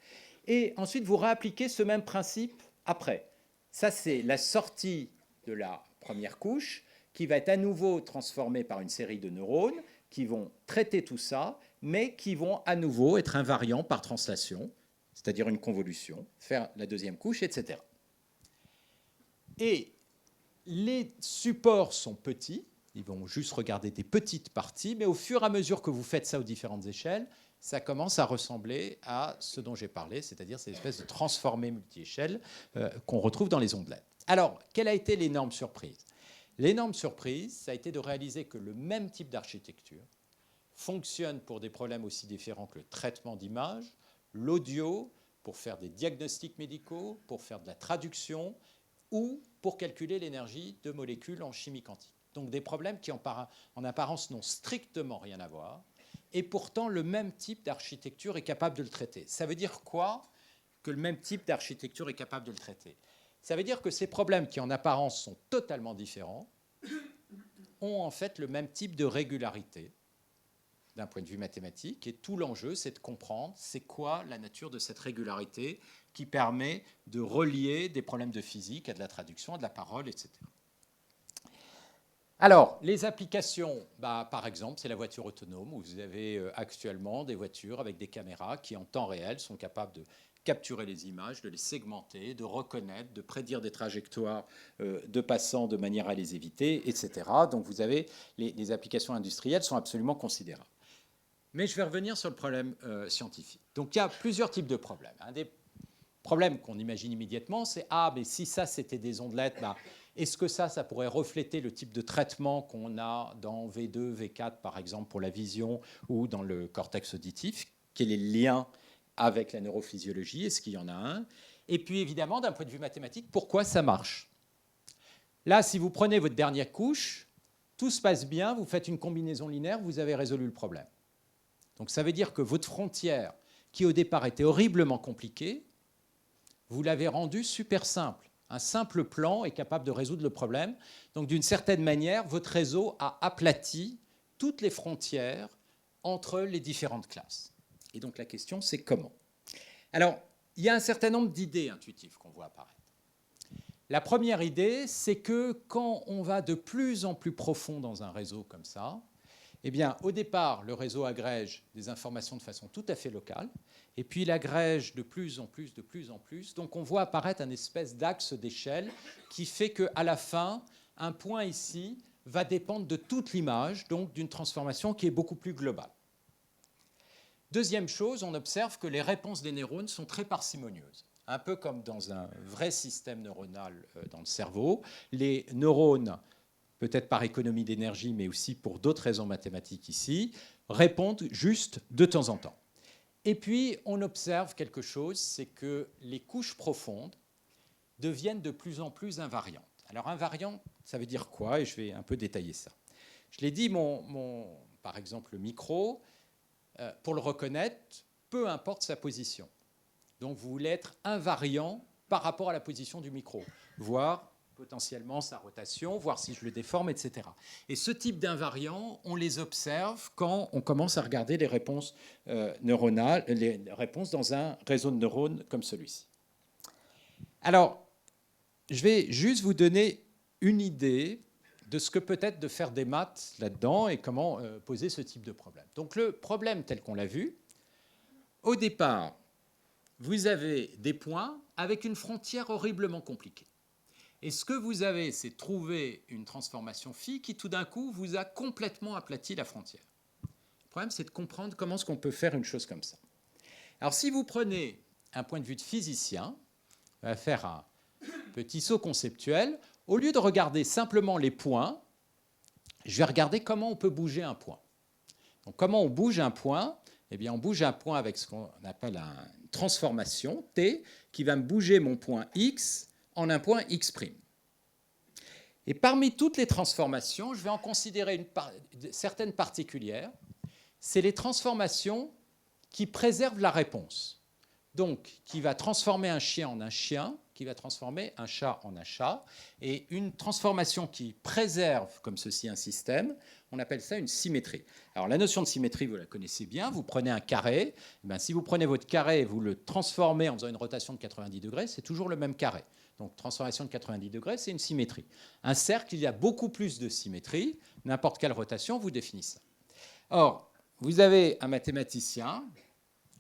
Et ensuite, vous réappliquez ce même principe après. Ça, c'est la sortie de la première couche qui va être à nouveau transformée par une série de neurones qui vont traiter tout ça, mais qui vont à nouveau être invariants par translation, c'est-à-dire une convolution, faire la deuxième couche, etc. Et les supports sont petits, ils vont juste regarder des petites parties, mais au fur et à mesure que vous faites ça aux différentes échelles, ça commence à ressembler à ce dont j'ai parlé, c'est-à-dire ces espèces de transformés multi-échelles qu'on retrouve dans les ondelettes. Alors, quelle a été l'énorme surprise ? L'énorme surprise, ça a été de réaliser que le même type d'architecture fonctionne pour des problèmes aussi différents que le traitement d'image, l'audio, pour faire des diagnostics médicaux, pour faire de la traduction ou pour calculer l'énergie de molécules en chimie quantique. Donc des problèmes qui en apparence n'ont strictement rien à voir, et pourtant le même type d'architecture est capable de le traiter. Ça veut dire quoi que le même type d'architecture est capable de le traiter ? Ça veut dire que ces problèmes qui en apparence sont totalement différents ont en fait le même type de régularité d'un point de vue mathématique. Et tout l'enjeu, c'est de comprendre c'est quoi la nature de cette régularité qui permet de relier des problèmes de physique à de la traduction, à de la parole, etc. Alors, les applications, par exemple, c'est la voiture autonome, où vous avez actuellement des voitures avec des caméras qui, en temps réel, sont capables de capturer les images, de les segmenter, de reconnaître, de prédire des trajectoires de passants de manière à les éviter, etc. Donc vous avez les applications industrielles sont absolument considérables. Mais je vais revenir sur le problème scientifique. Donc il y a plusieurs types de problèmes. Un des problèmes qu'on imagine immédiatement, c'est mais si ça c'était des ondelettes, est-ce que ça pourrait refléter le type de traitement qu'on a dans V2, V4 par exemple pour la vision ou dans le cortex auditif? Quel est le lien avec la neurophysiologie? Est-ce qu'il y en a un? Et puis évidemment, d'un point de vue mathématique, pourquoi ça marche? Là, si vous prenez votre dernière couche, tout se passe bien, vous faites une combinaison linéaire, vous avez résolu le problème. Donc ça veut dire que votre frontière, qui au départ était horriblement compliquée, vous l'avez rendue super simple. Un simple plan est capable de résoudre le problème. Donc d'une certaine manière, votre réseau a aplati toutes les frontières entre les différentes classes. Et donc la question, c'est comment? Alors, il y a un certain nombre d'idées intuitives qu'on voit apparaître. La première idée, c'est que quand on va de plus en plus profond dans un réseau comme ça, eh bien, au départ, le réseau agrège des informations de façon tout à fait locale, et puis il agrège de plus en plus, de plus en plus. Donc on voit apparaître un espèce d'axe d'échelle qui fait qu'à la fin, un point ici va dépendre de toute l'image, donc d'une transformation qui est beaucoup plus globale. Deuxième chose, on observe que les réponses des neurones sont très parcimonieuses. Un peu comme dans un vrai système neuronal dans le cerveau, les neurones, peut-être par économie d'énergie, mais aussi pour d'autres raisons mathématiques ici, répondent juste de temps en temps. Et puis, on observe quelque chose, c'est que les couches profondes deviennent de plus en plus invariantes. Alors, invariant, ça veut dire quoi? Et je vais un peu détailler ça. Je l'ai dit, par exemple, le micro, pour le reconnaître, peu importe sa position. Donc, vous voulez être invariant par rapport à la position du micro, voire potentiellement sa rotation, voir si je le déforme, etc. Et ce type d'invariants, on les observe quand on commence à regarder les réponses neuronales, les réponses dans un réseau de neurones comme celui-ci. Alors, je vais juste vous donner une idée de ce que peut être de faire des maths là-dedans et comment poser ce type de problème. Donc le problème tel qu'on l'a vu, au départ, vous avez des points avec une frontière horriblement compliquée. Et ce que vous avez, c'est trouver une transformation phi qui, tout d'un coup, vous a complètement aplati la frontière. Le problème, c'est de comprendre comment est-ce qu'on peut faire une chose comme ça. Alors, si vous prenez un point de vue de physicien, on va faire un petit saut conceptuel. Au lieu de regarder simplement les points, je vais regarder comment on peut bouger un point. Donc, comment on bouge un point? Eh bien, on bouge un point avec ce qu'on appelle une transformation, T, qui va me bouger mon point X en un point X'. Et parmi toutes les transformations, je vais en considérer certaines particulières. C'est les transformations qui préservent la réponse. Donc, qui va transformer un chien en un chien, qui va transformer un chat en un chat. Et une transformation qui préserve, comme ceci, un système, on appelle ça une symétrie. Alors, la notion de symétrie, vous la connaissez bien. Vous prenez un carré. Si vous prenez votre carré et vous le transformez en faisant une rotation de 90 degrés, c'est toujours le même carré. Donc, transformation de 90 degrés, c'est une symétrie. Un cercle, il y a beaucoup plus de symétrie. N'importe quelle rotation vous définit ça. Or, vous avez un mathématicien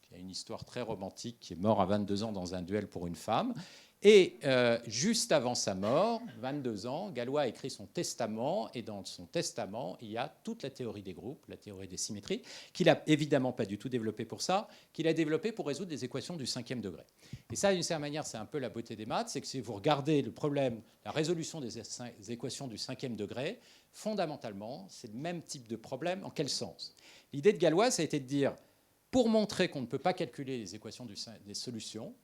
qui a une histoire très romantique, qui est mort à 22 ans dans un duel pour une femme. Et juste avant sa mort, 22 ans, Galois a écrit son testament, et dans son testament, il y a toute la théorie des groupes, la théorie des symétries, qu'il n'a évidemment pas du tout développée pour ça, qu'il a développée pour résoudre des équations du 5e degré. Et ça, d'une certaine manière, c'est un peu la beauté des maths, c'est que si vous regardez le problème, la résolution des équations du 5e degré, fondamentalement, c'est le même type de problème. En quel sens? L'idée de Galois, ça a été de dire, pour montrer qu'on ne peut pas calculer les équations des solutions,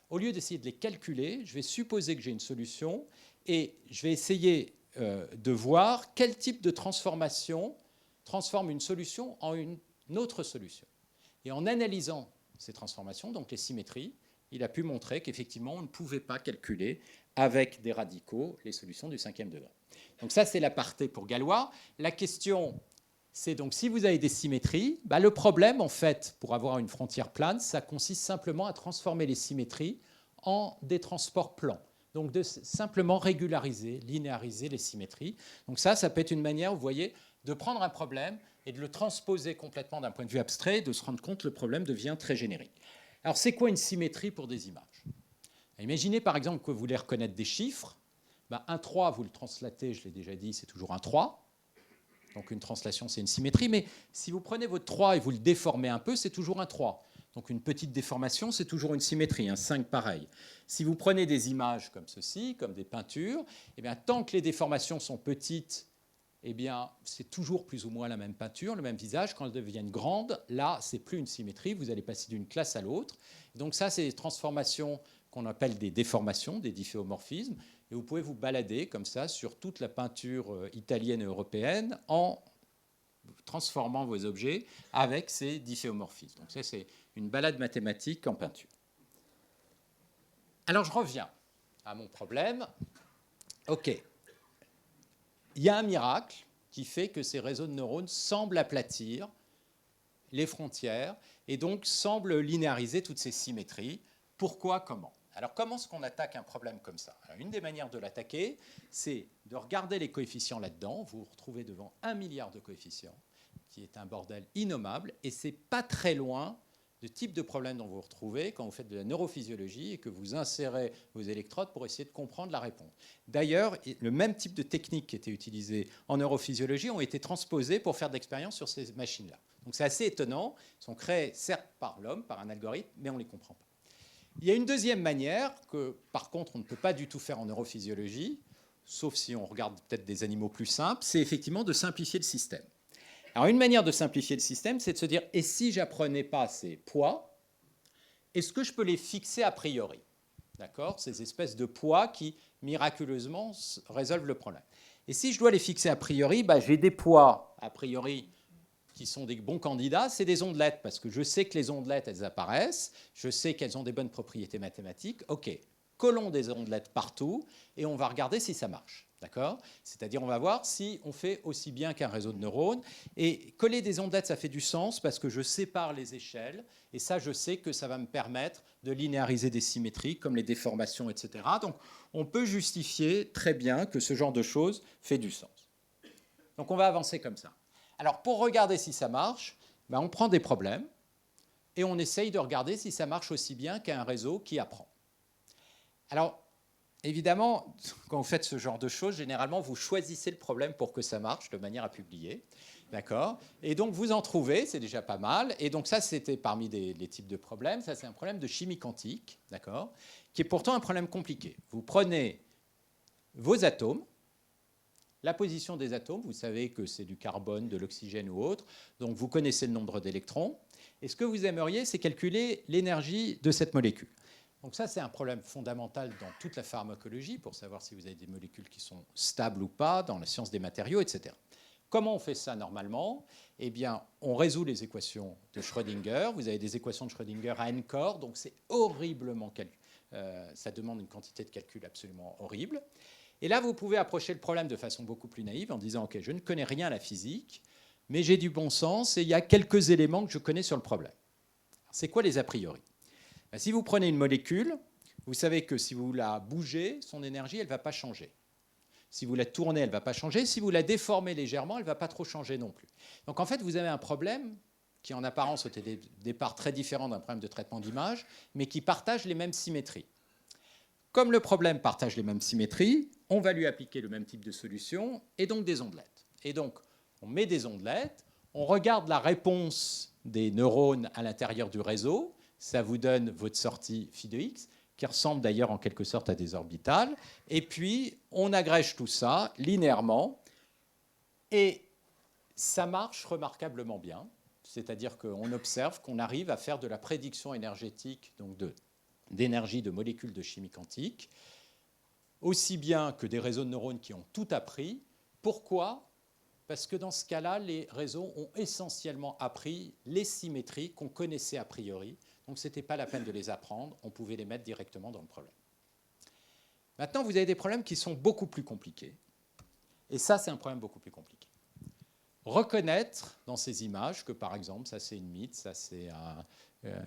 au lieu d'essayer de les calculer, je vais supposer que j'ai une solution et je vais essayer de voir quel type de transformation transforme une solution en une autre solution. Et en analysant ces transformations, donc les symétries, il a pu montrer qu'effectivement, on ne pouvait pas calculer avec des radicaux les solutions du 5e degré. Donc ça, c'est l'aparté pour Galois. La question, c'est donc si vous avez des symétries, le problème, en fait, pour avoir une frontière plane, ça consiste simplement à transformer les symétries en des transports plans. Donc de simplement régulariser, linéariser les symétries. Donc ça peut être une manière, vous voyez, de prendre un problème et de le transposer complètement d'un point de vue abstrait, de se rendre compte que le problème devient très générique. Alors c'est quoi une symétrie pour des images? Imaginez par exemple que vous voulez reconnaître des chiffres. Un 3, vous le translatez, je l'ai déjà dit, c'est toujours un 3. Donc une translation, c'est une symétrie. Mais si vous prenez votre 3 et vous le déformez un peu, c'est toujours un 3. Donc une petite déformation, c'est toujours une symétrie, un 5 pareil. Si vous prenez des images comme ceci, comme des peintures, tant que les déformations sont petites, c'est toujours plus ou moins la même peinture, le même visage. Quand elles deviennent grandes, là, c'est plus une symétrie. Vous allez passer d'une classe à l'autre. Donc ça, c'est des transformations qu'on appelle des déformations, des difféomorphismes. Et vous pouvez vous balader comme ça sur toute la peinture italienne et européenne en transformant vos objets avec ces difféomorphismes. Donc ça, c'est une balade mathématique en peinture. Alors, je reviens à mon problème. OK. Il y a un miracle qui fait que ces réseaux de neurones semblent aplatir les frontières et donc semblent linéariser toutes ces symétries. Pourquoi? Comment? Alors, comment est-ce qu'on attaque un problème comme ça? Alors, une des manières de l'attaquer, c'est de regarder les coefficients là-dedans. Vous vous retrouvez devant 1 milliard de coefficients, qui est un bordel innommable, et c'est pas très loin du type de problème dont vous vous retrouvez quand vous faites de la neurophysiologie et que vous insérez vos électrodes pour essayer de comprendre la réponse. D'ailleurs, le même type de techniques qui étaient utilisées en neurophysiologie ont été transposées pour faire de l'expérience sur ces machines-là. Donc c'est assez étonnant. Ils sont créés certes par l'homme, par un algorithme, mais on ne les comprend pas. Il y a une deuxième manière que, par contre, on ne peut pas du tout faire en neurophysiologie, sauf si on regarde peut-être des animaux plus simples, c'est effectivement de simplifier le système. Alors, une manière de simplifier le système, c'est de se dire, et si j'apprenais pas ces poids, est-ce que je peux les fixer a priori? D'accord? Ces espèces de poids qui, miraculeusement, résolvent le problème. Et si je dois les fixer a priori, j'ai des poids, a priori, qui sont des bons candidats, c'est des ondelettes, parce que je sais que les ondelettes, elles apparaissent, je sais qu'elles ont des bonnes propriétés mathématiques. OK, collons des ondelettes partout, et on va regarder si ça marche. D'accord? C'est-à-dire, on va voir si on fait aussi bien qu'un réseau de neurones. Et coller des ondelettes, ça fait du sens, parce que je sépare les échelles, et ça, je sais que ça va me permettre de linéariser des symétries, comme les déformations, etc. Donc, on peut justifier très bien que ce genre de choses fait du sens. Donc, on va avancer comme ça. Alors, pour regarder si ça marche, on prend des problèmes et on essaye de regarder si ça marche aussi bien qu'un réseau qui apprend. Alors, évidemment, quand vous faites ce genre de choses, généralement, vous choisissez le problème pour que ça marche de manière à publier. D'accord. Et donc, vous en trouvez, c'est déjà pas mal. Et donc, ça, c'était parmi les types de problèmes. Ça, c'est un problème de chimie quantique, d'accord, qui est pourtant un problème compliqué. Vous prenez vos atomes, la position des atomes, vous savez que c'est du carbone, de l'oxygène ou autre, donc vous connaissez le nombre d'électrons. Et ce que vous aimeriez, c'est calculer l'énergie de cette molécule. Donc ça, c'est un problème fondamental dans toute la pharmacologie, pour savoir si vous avez des molécules qui sont stables ou pas, dans la science des matériaux, etc. Comment on fait ça normalement? Eh bien, on résout les équations de Schrödinger. Vous avez des équations de Schrödinger à n corps, donc c'est horriblement ça demande une quantité de calcul absolument horrible. Et là, vous pouvez approcher le problème de façon beaucoup plus naïve en disant, OK, je ne connais rien à la physique, mais j'ai du bon sens et il y a quelques éléments que je connais sur le problème. C'est quoi les a priori? Si vous prenez une molécule, vous savez que si vous la bougez, son énergie, elle ne va pas changer. Si vous la tournez, elle ne va pas changer. Si vous la déformez légèrement, elle ne va pas trop changer non plus. Donc en fait, vous avez un problème qui en apparence était au départ très différent d'un problème de traitement d'image, mais qui partage les mêmes symétries. Comme le problème partage les mêmes symétries, on va lui appliquer le même type de solution et donc des ondelettes. Et donc, on met des ondelettes, on regarde la réponse des neurones à l'intérieur du réseau, ça vous donne votre sortie phi de x, qui ressemble d'ailleurs en quelque sorte à des orbitales, et puis on agrège tout ça linéairement, et ça marche remarquablement bien, c'est-à-dire qu'on observe qu'on arrive à faire de la prédiction énergétique, donc d'énergie de molécules de chimie quantique, aussi bien que des réseaux de neurones qui ont tout appris. Pourquoi? Parce que dans ce cas-là, les réseaux ont essentiellement appris les symétries qu'on connaissait a priori. Donc ce n'était pas la peine de les apprendre, on pouvait les mettre directement dans le problème. Maintenant, vous avez des problèmes qui sont beaucoup plus compliqués. Et ça, c'est un problème beaucoup plus compliqué. Reconnaître dans ces images que, par exemple, ça c'est une mythe, ça c'est un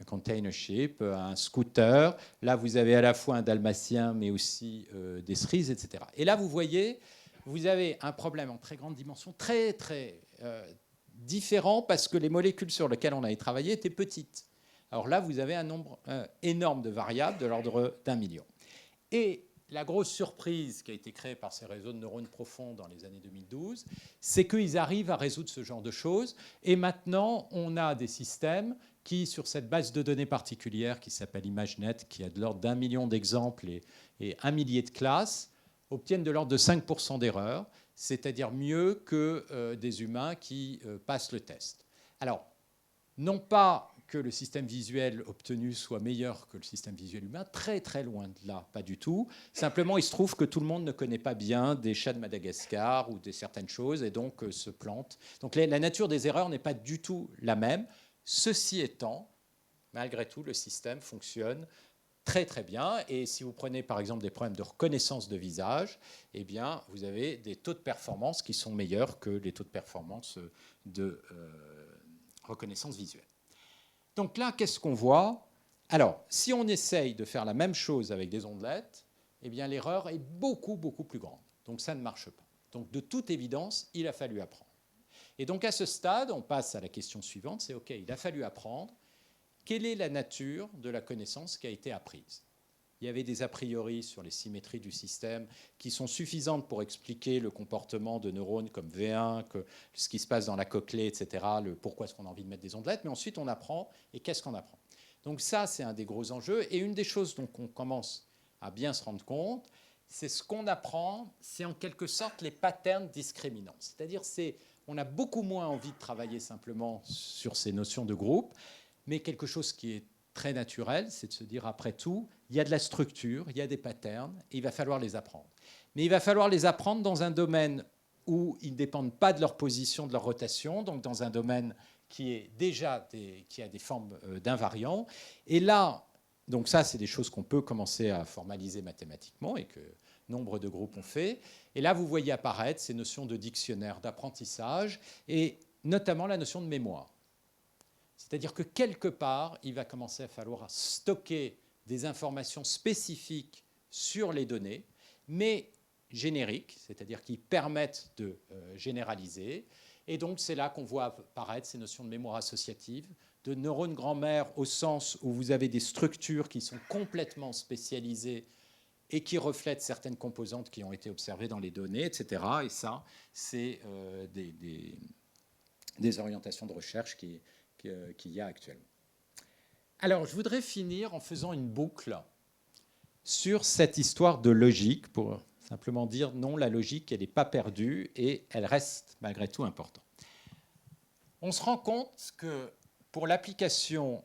container ship, un scooter. Là, vous avez à la fois un dalmatien, mais aussi des cerises, etc. Et là, vous voyez, vous avez un problème en très grande dimension, très, très différent, parce que les molécules sur lesquelles on avait travaillé étaient petites. Alors là, vous avez un nombre énorme de variables de l'ordre d'1 million. Et la grosse surprise qui a été créée par ces réseaux de neurones profonds dans les années 2012, c'est qu'ils arrivent à résoudre ce genre de choses. Et maintenant, on a des systèmes qui, sur cette base de données particulière qui s'appelle ImageNet, qui a de l'ordre d'1 million d'exemples et 1 millier de classes, obtiennent de l'ordre de 5% d'erreur, c'est-à-dire mieux que des humains qui passent le test. Alors, non pas que le système visuel obtenu soit meilleur que le système visuel humain, très très loin de là, pas du tout. Simplement, il se trouve que tout le monde ne connaît pas bien des chats de Madagascar ou de certaines choses et donc se plante. Donc la nature des erreurs n'est pas du tout la même. Ceci étant, malgré tout, le système fonctionne très très bien. Et si vous prenez par exemple des problèmes de reconnaissance de visage, eh bien, vous avez des taux de performance qui sont meilleurs que les taux de performance de reconnaissance visuelle. Donc là, qu'est-ce qu'on voit? Alors, si on essaye de faire la même chose avec des ondelettes, eh bien, l'erreur est beaucoup, beaucoup plus grande. Donc ça ne marche pas. Donc de toute évidence, il a fallu apprendre. Et donc à ce stade, on passe à la question suivante, c'est OK, il a fallu apprendre. Quelle est la nature de la connaissance qui a été apprise? Il y avait des a priori sur les symétries du système qui sont suffisantes pour expliquer le comportement de neurones comme V1, que ce qui se passe dans la cochlée, etc., pourquoi est-ce qu'on a envie de mettre des ondelettes, mais ensuite on apprend, et qu'est-ce qu'on apprend? Donc ça, c'est un des gros enjeux, et une des choses dont on commence à bien se rendre compte, c'est ce qu'on apprend, c'est en quelque sorte les patterns discriminants. C'est-à-dire, on a beaucoup moins envie de travailler simplement sur ces notions de groupe, mais quelque chose qui est très naturel, c'est de se dire, après tout, il y a de la structure, il y a des patterns, et il va falloir les apprendre. Mais il va falloir les apprendre dans un domaine où ils ne dépendent pas de leur position, de leur rotation, donc dans un domaine qui est déjà qui a des formes d'invariants. Et là, donc ça, c'est des choses qu'on peut commencer à formaliser mathématiquement et que nombre de groupes ont fait. Et là, vous voyez apparaître ces notions de dictionnaire, d'apprentissage, et notamment la notion de mémoire. C'est-à-dire que quelque part, il va commencer à falloir stocker des informations spécifiques sur les données, mais génériques, c'est-à-dire qui permettent de généraliser. Et donc, c'est là qu'on voit apparaître ces notions de mémoire associative, de neurones grand-mère au sens où vous avez des structures qui sont complètement spécialisées et qui reflète certaines composantes qui ont été observées dans les données, etc. Et ça, c'est des orientations de recherche qu'il y a actuellement. Alors, je voudrais finir en faisant une boucle sur cette histoire de logique, pour simplement dire non, la logique, elle n'est pas perdue et elle reste malgré tout importante. On se rend compte que pour l'application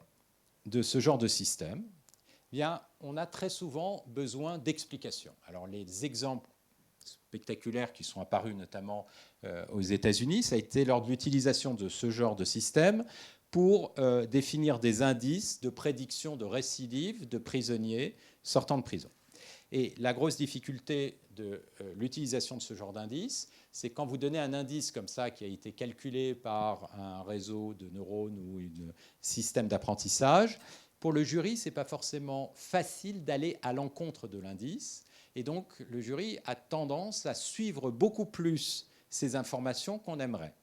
de ce genre de système, eh bien, on a très souvent besoin d'explications. Alors, les exemples spectaculaires qui sont apparus notamment aux États-Unis, ça a été lors de l'utilisation de ce genre de système pour définir des indices de prédiction de récidive de prisonniers sortant de prison. Et la grosse difficulté de l'utilisation de ce genre d'indice, c'est quand vous donnez un indice comme ça qui a été calculé par un réseau de neurones ou un système d'apprentissage, pour le jury, ce n'est pas forcément facile d'aller à l'encontre de l'indice. Et donc, le jury a tendance à suivre beaucoup plus ces informations qu'on aimerait.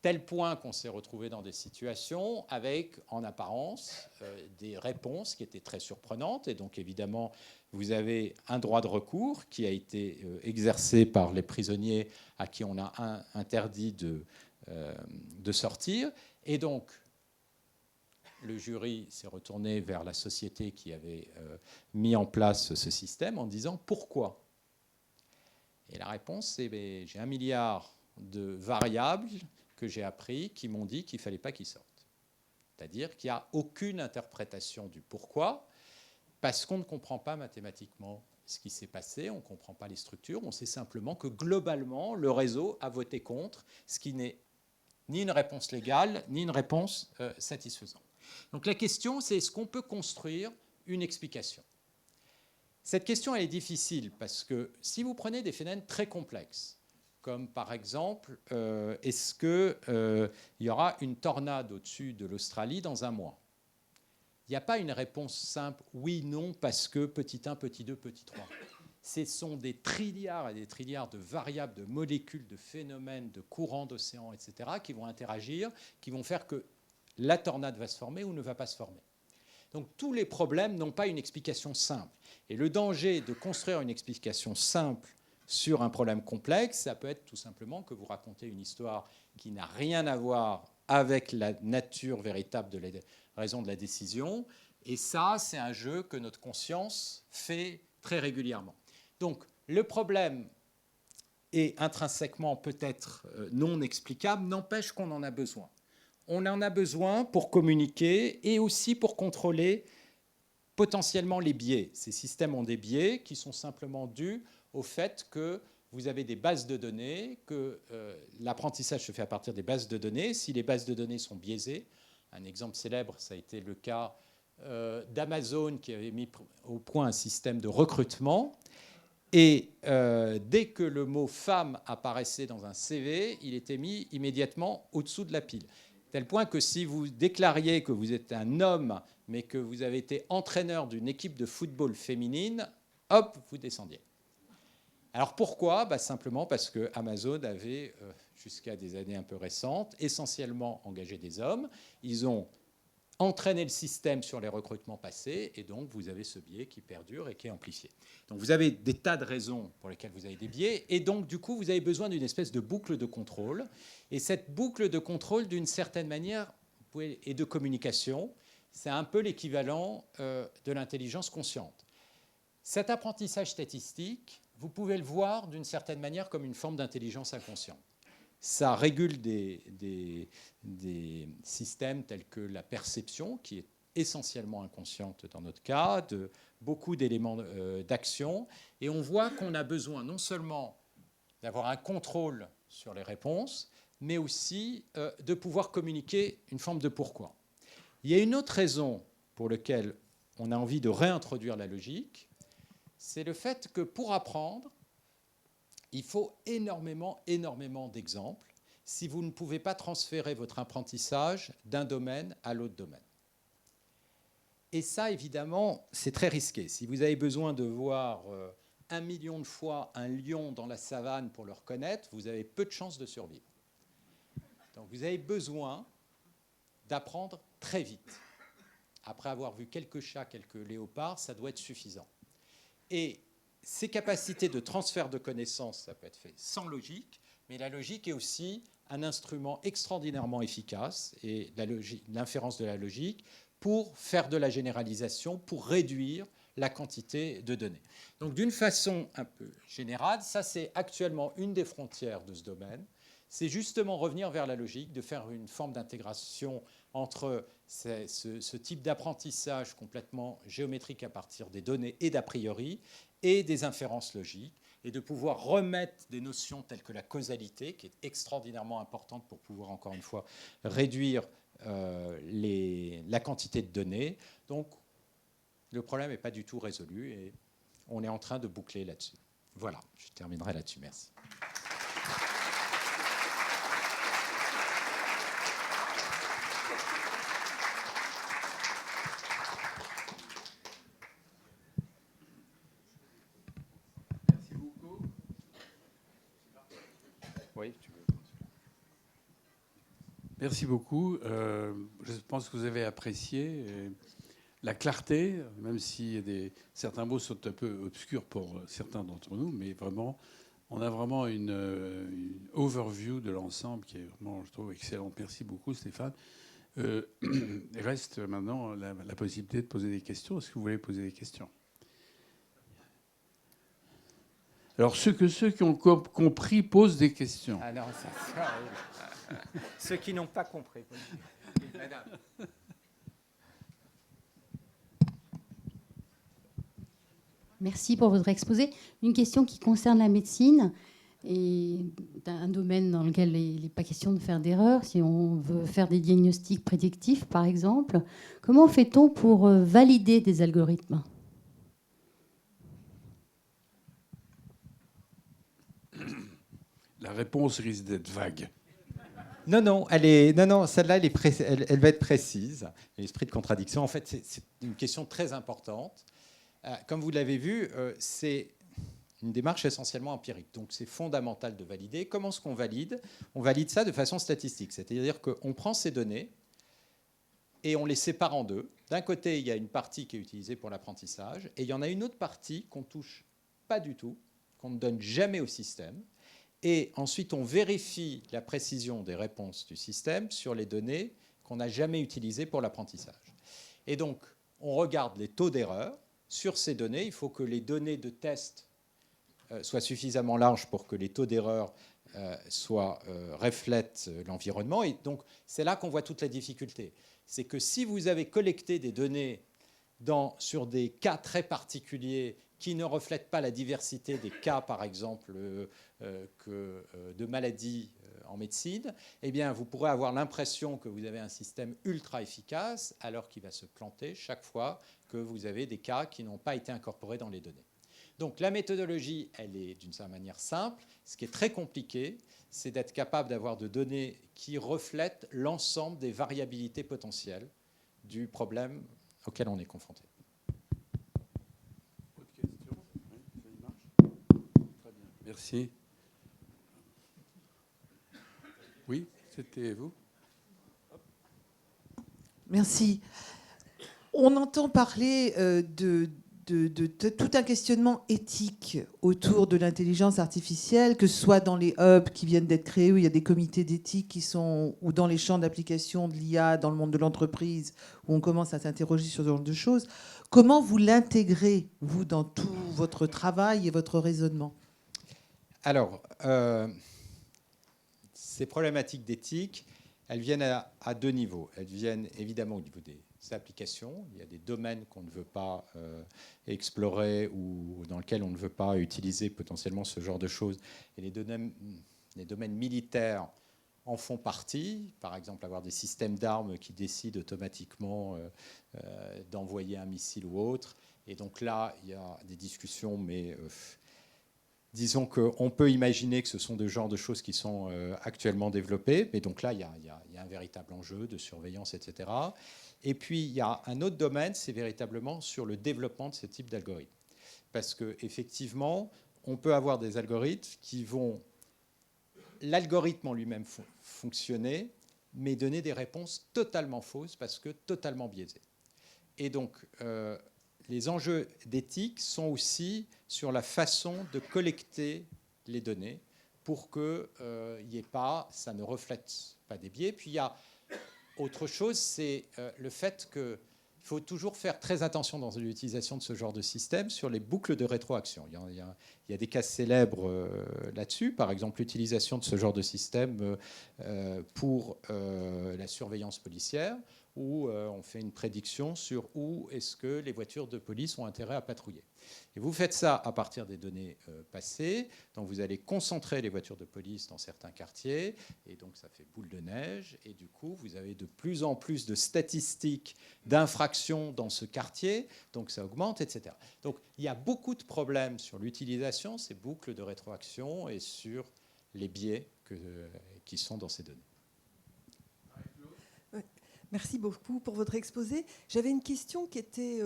Tel point qu'on s'est retrouvé dans des situations avec, en apparence, des réponses qui étaient très surprenantes. Et donc, évidemment, vous avez un droit de recours qui a été exercé par les prisonniers à qui on a interdit de sortir. Et donc, le jury s'est retourné vers la société qui avait mis en place ce système en disant « Pourquoi ?» Et la réponse, c'est « J'ai 1 milliard de variables que j'ai appris qui m'ont dit qu'il ne fallait pas qu'ils sortent. » C'est-à-dire qu'il n'y a aucune interprétation du pourquoi, parce qu'on ne comprend pas mathématiquement ce qui s'est passé, on ne comprend pas les structures, on sait simplement que globalement, le réseau a voté contre, ce qui n'est ni une réponse légale, ni une réponse satisfaisante. Donc la question, c'est est-ce qu'on peut construire une explication ? Cette question, elle est difficile parce que si vous prenez des phénomènes très complexes, comme par exemple, est-ce qu'il y aura une tornade au-dessus de l'Australie dans un mois ? Il n'y a pas une réponse simple, oui, non, parce que petit 1, petit 2, petit 3. Ce sont des trilliards et des trilliards de variables, de molécules, de phénomènes, de courants d'océan, etc., qui vont interagir, qui vont faire que la tornade va se former ou ne va pas se former. Donc tous les problèmes n'ont pas une explication simple. Et le danger de construire une explication simple sur un problème complexe, ça peut être tout simplement que vous racontez une histoire qui n'a rien à voir avec la nature véritable de la raison de la décision. Et ça, c'est un jeu que notre conscience fait très régulièrement. Donc le problème est intrinsèquement peut-être non explicable, n'empêche qu'on en a besoin. On en a besoin pour communiquer et aussi pour contrôler potentiellement les biais. Ces systèmes ont des biais qui sont simplement dus au fait que vous avez des bases de données, que l'apprentissage se fait à partir des bases de données. Si les bases de données sont biaisées, un exemple célèbre, ça a été le cas d'Amazon qui avait mis au point un système de recrutement. Et dès que le mot « femme » apparaissait dans un CV, il était mis immédiatement au-dessous de la pile. Tel point que si vous déclariez que vous êtes un homme, mais que vous avez été entraîneur d'une équipe de football féminine, hop, vous descendiez. Alors pourquoi ? Simplement parce que Amazon avait, jusqu'à des années un peu récentes, essentiellement engagé des hommes. Ils ont entraîné le système sur les recrutements passés, et donc vous avez ce biais qui perdure et qui est amplifié. Donc vous avez des tas de raisons pour lesquelles vous avez des biais, et donc du coup vous avez besoin d'une espèce de boucle de contrôle. Et cette boucle de contrôle, d'une certaine manière, et de communication, c'est un peu l'équivalent de l'intelligence consciente. Cet apprentissage statistique, vous pouvez le voir d'une certaine manière comme une forme d'intelligence inconsciente. Ça régule des systèmes tels que la perception, qui est essentiellement inconsciente dans notre cas, de beaucoup d'éléments d'action. Et on voit qu'on a besoin non seulement d'avoir un contrôle sur les réponses, mais aussi de pouvoir communiquer une forme de pourquoi. Il y a une autre raison pour laquelle on a envie de réintroduire la logique, c'est le fait que pour apprendre, il faut énormément d'exemples si vous ne pouvez pas transférer votre apprentissage d'un domaine à l'autre domaine. Et ça, évidemment, c'est très risqué. Si vous avez besoin de voir 1 million de fois un lion dans la savane pour le reconnaître, vous avez peu de chances de survivre. Donc vous avez besoin d'apprendre très vite. Après avoir vu quelques chats, quelques léopards, ça doit être suffisant. Et ces capacités de transfert de connaissances, ça peut être fait sans logique, mais la logique est aussi un instrument extraordinairement efficace, et l'inférence de la logique, pour faire de la généralisation, pour réduire la quantité de données. Donc d'une façon un peu générale, ça c'est actuellement une des frontières de ce domaine, c'est justement revenir vers la logique, de faire une forme d'intégration entre ce type d'apprentissage complètement géométrique à partir des données et d'a priori, et des inférences logiques, et de pouvoir remettre des notions telles que la causalité, qui est extraordinairement importante pour pouvoir, encore une fois, réduire la quantité de données. Donc, le problème n'est pas du tout résolu, et on est en train de boucler là-dessus. Voilà, je terminerai là-dessus. Merci. Oui, tu veux. Merci beaucoup. Je pense que vous avez apprécié la clarté, même si certains mots sont un peu obscurs pour certains d'entre nous, mais vraiment, on a vraiment une overview de l'ensemble qui est vraiment, je trouve, excellente. Merci beaucoup, Stéphane. Il reste maintenant la possibilité de poser des questions. Est-ce que vous voulez poser des questions? Alors, ceux qui ont compris posent des questions. Ah non, ça. Ceux qui n'ont pas compris. Madame. Merci pour votre exposé. Une question qui concerne la médecine et un domaine dans lequel il n'est pas question de faire d'erreur. Si on veut faire des diagnostics prédictifs, par exemple, comment fait-on pour valider des algorithmes ? La réponse risque d'être vague. Non, celle-là, elle va être précise. L'esprit de contradiction, en fait, c'est une question très importante. Comme vous l'avez vu, c'est une démarche essentiellement empirique. Donc, c'est fondamental de valider. Comment est-ce qu'on valide ? On valide ça de façon statistique. C'est-à-dire qu'on prend ces données et on les sépare en deux. D'un côté, il y a une partie qui est utilisée pour l'apprentissage et il y en a une autre partie qu'on ne touche pas du tout, qu'on ne donne jamais au système. Et ensuite, on vérifie la précision des réponses du système sur les données qu'on n'a jamais utilisées pour l'apprentissage. Et donc, on regarde les taux d'erreur. Sur ces données, il faut que les données de test soient suffisamment larges pour que les taux d'erreur reflètent l'environnement. Et donc, c'est là qu'on voit toute la difficulté. C'est que si vous avez collecté des données sur des cas très particuliers qui ne reflètent pas la diversité des cas, par exemple, de maladies en médecine, eh bien, vous pourrez avoir l'impression que vous avez un système ultra efficace, alors qu'il va se planter chaque fois que vous avez des cas qui n'ont pas été incorporés dans les données. Donc, la méthodologie, elle est d'une certaine manière simple. Ce qui est très compliqué, c'est d'être capable d'avoir de données qui reflètent l'ensemble des variabilités potentielles du problème auquel on est confronté. Merci. Oui, c'était vous. Merci. On entend parler de tout un questionnement éthique autour de l'intelligence artificielle, que ce soit dans les hubs qui viennent d'être créés, où il y a des comités d'éthique qui sont, ou dans les champs d'application de l'IA, dans le monde de l'entreprise, où on commence à s'interroger sur ce genre de choses. Comment vous l'intégrez, vous, dans tout votre travail et votre raisonnement ? Alors, ces problématiques d'éthique, elles viennent à deux niveaux. Elles viennent évidemment au niveau des applications. Il y a des domaines qu'on ne veut pas explorer ou dans lesquels on ne veut pas utiliser potentiellement ce genre de choses. Et les domaines militaires en font partie. Par exemple, avoir des systèmes d'armes qui décident automatiquement d'envoyer un missile ou autre. Et donc là, il y a des discussions, mais disons qu'on peut imaginer que ce sont des genres de choses qui sont actuellement développées. Mais donc là, il y a un véritable enjeu de surveillance, etc. Et puis, il y a un autre domaine, c'est véritablement sur le développement de ce type d'algorithmes. Parce qu'effectivement, on peut avoir des algorithmes qui vont, l'algorithme en lui-même fonctionner, mais donner des réponses totalement fausses parce que totalement biaisées. Et donc, les enjeux d'éthique sont aussi sur la façon de collecter les données pour que y ait pas, ça ne reflète pas des biais. Puis il y a autre chose, c'est le fait qu'il faut toujours faire très attention dans l'utilisation de ce genre de système sur les boucles de rétroaction. Il y a des cas célèbres là-dessus, par exemple l'utilisation de ce genre de système pour la surveillance policière, où on fait une prédiction sur où est-ce que les voitures de police ont intérêt à patrouiller. Et vous faites ça à partir des données passées, donc vous allez concentrer les voitures de police dans certains quartiers, et donc ça fait boule de neige, et du coup vous avez de plus en plus de statistiques d'infractions dans ce quartier, donc ça augmente, etc. Donc il y a beaucoup de problèmes sur l'utilisation, ces boucles de rétroaction, et sur les biais qui sont dans ces données. Merci beaucoup pour votre exposé. J'avais une question qui était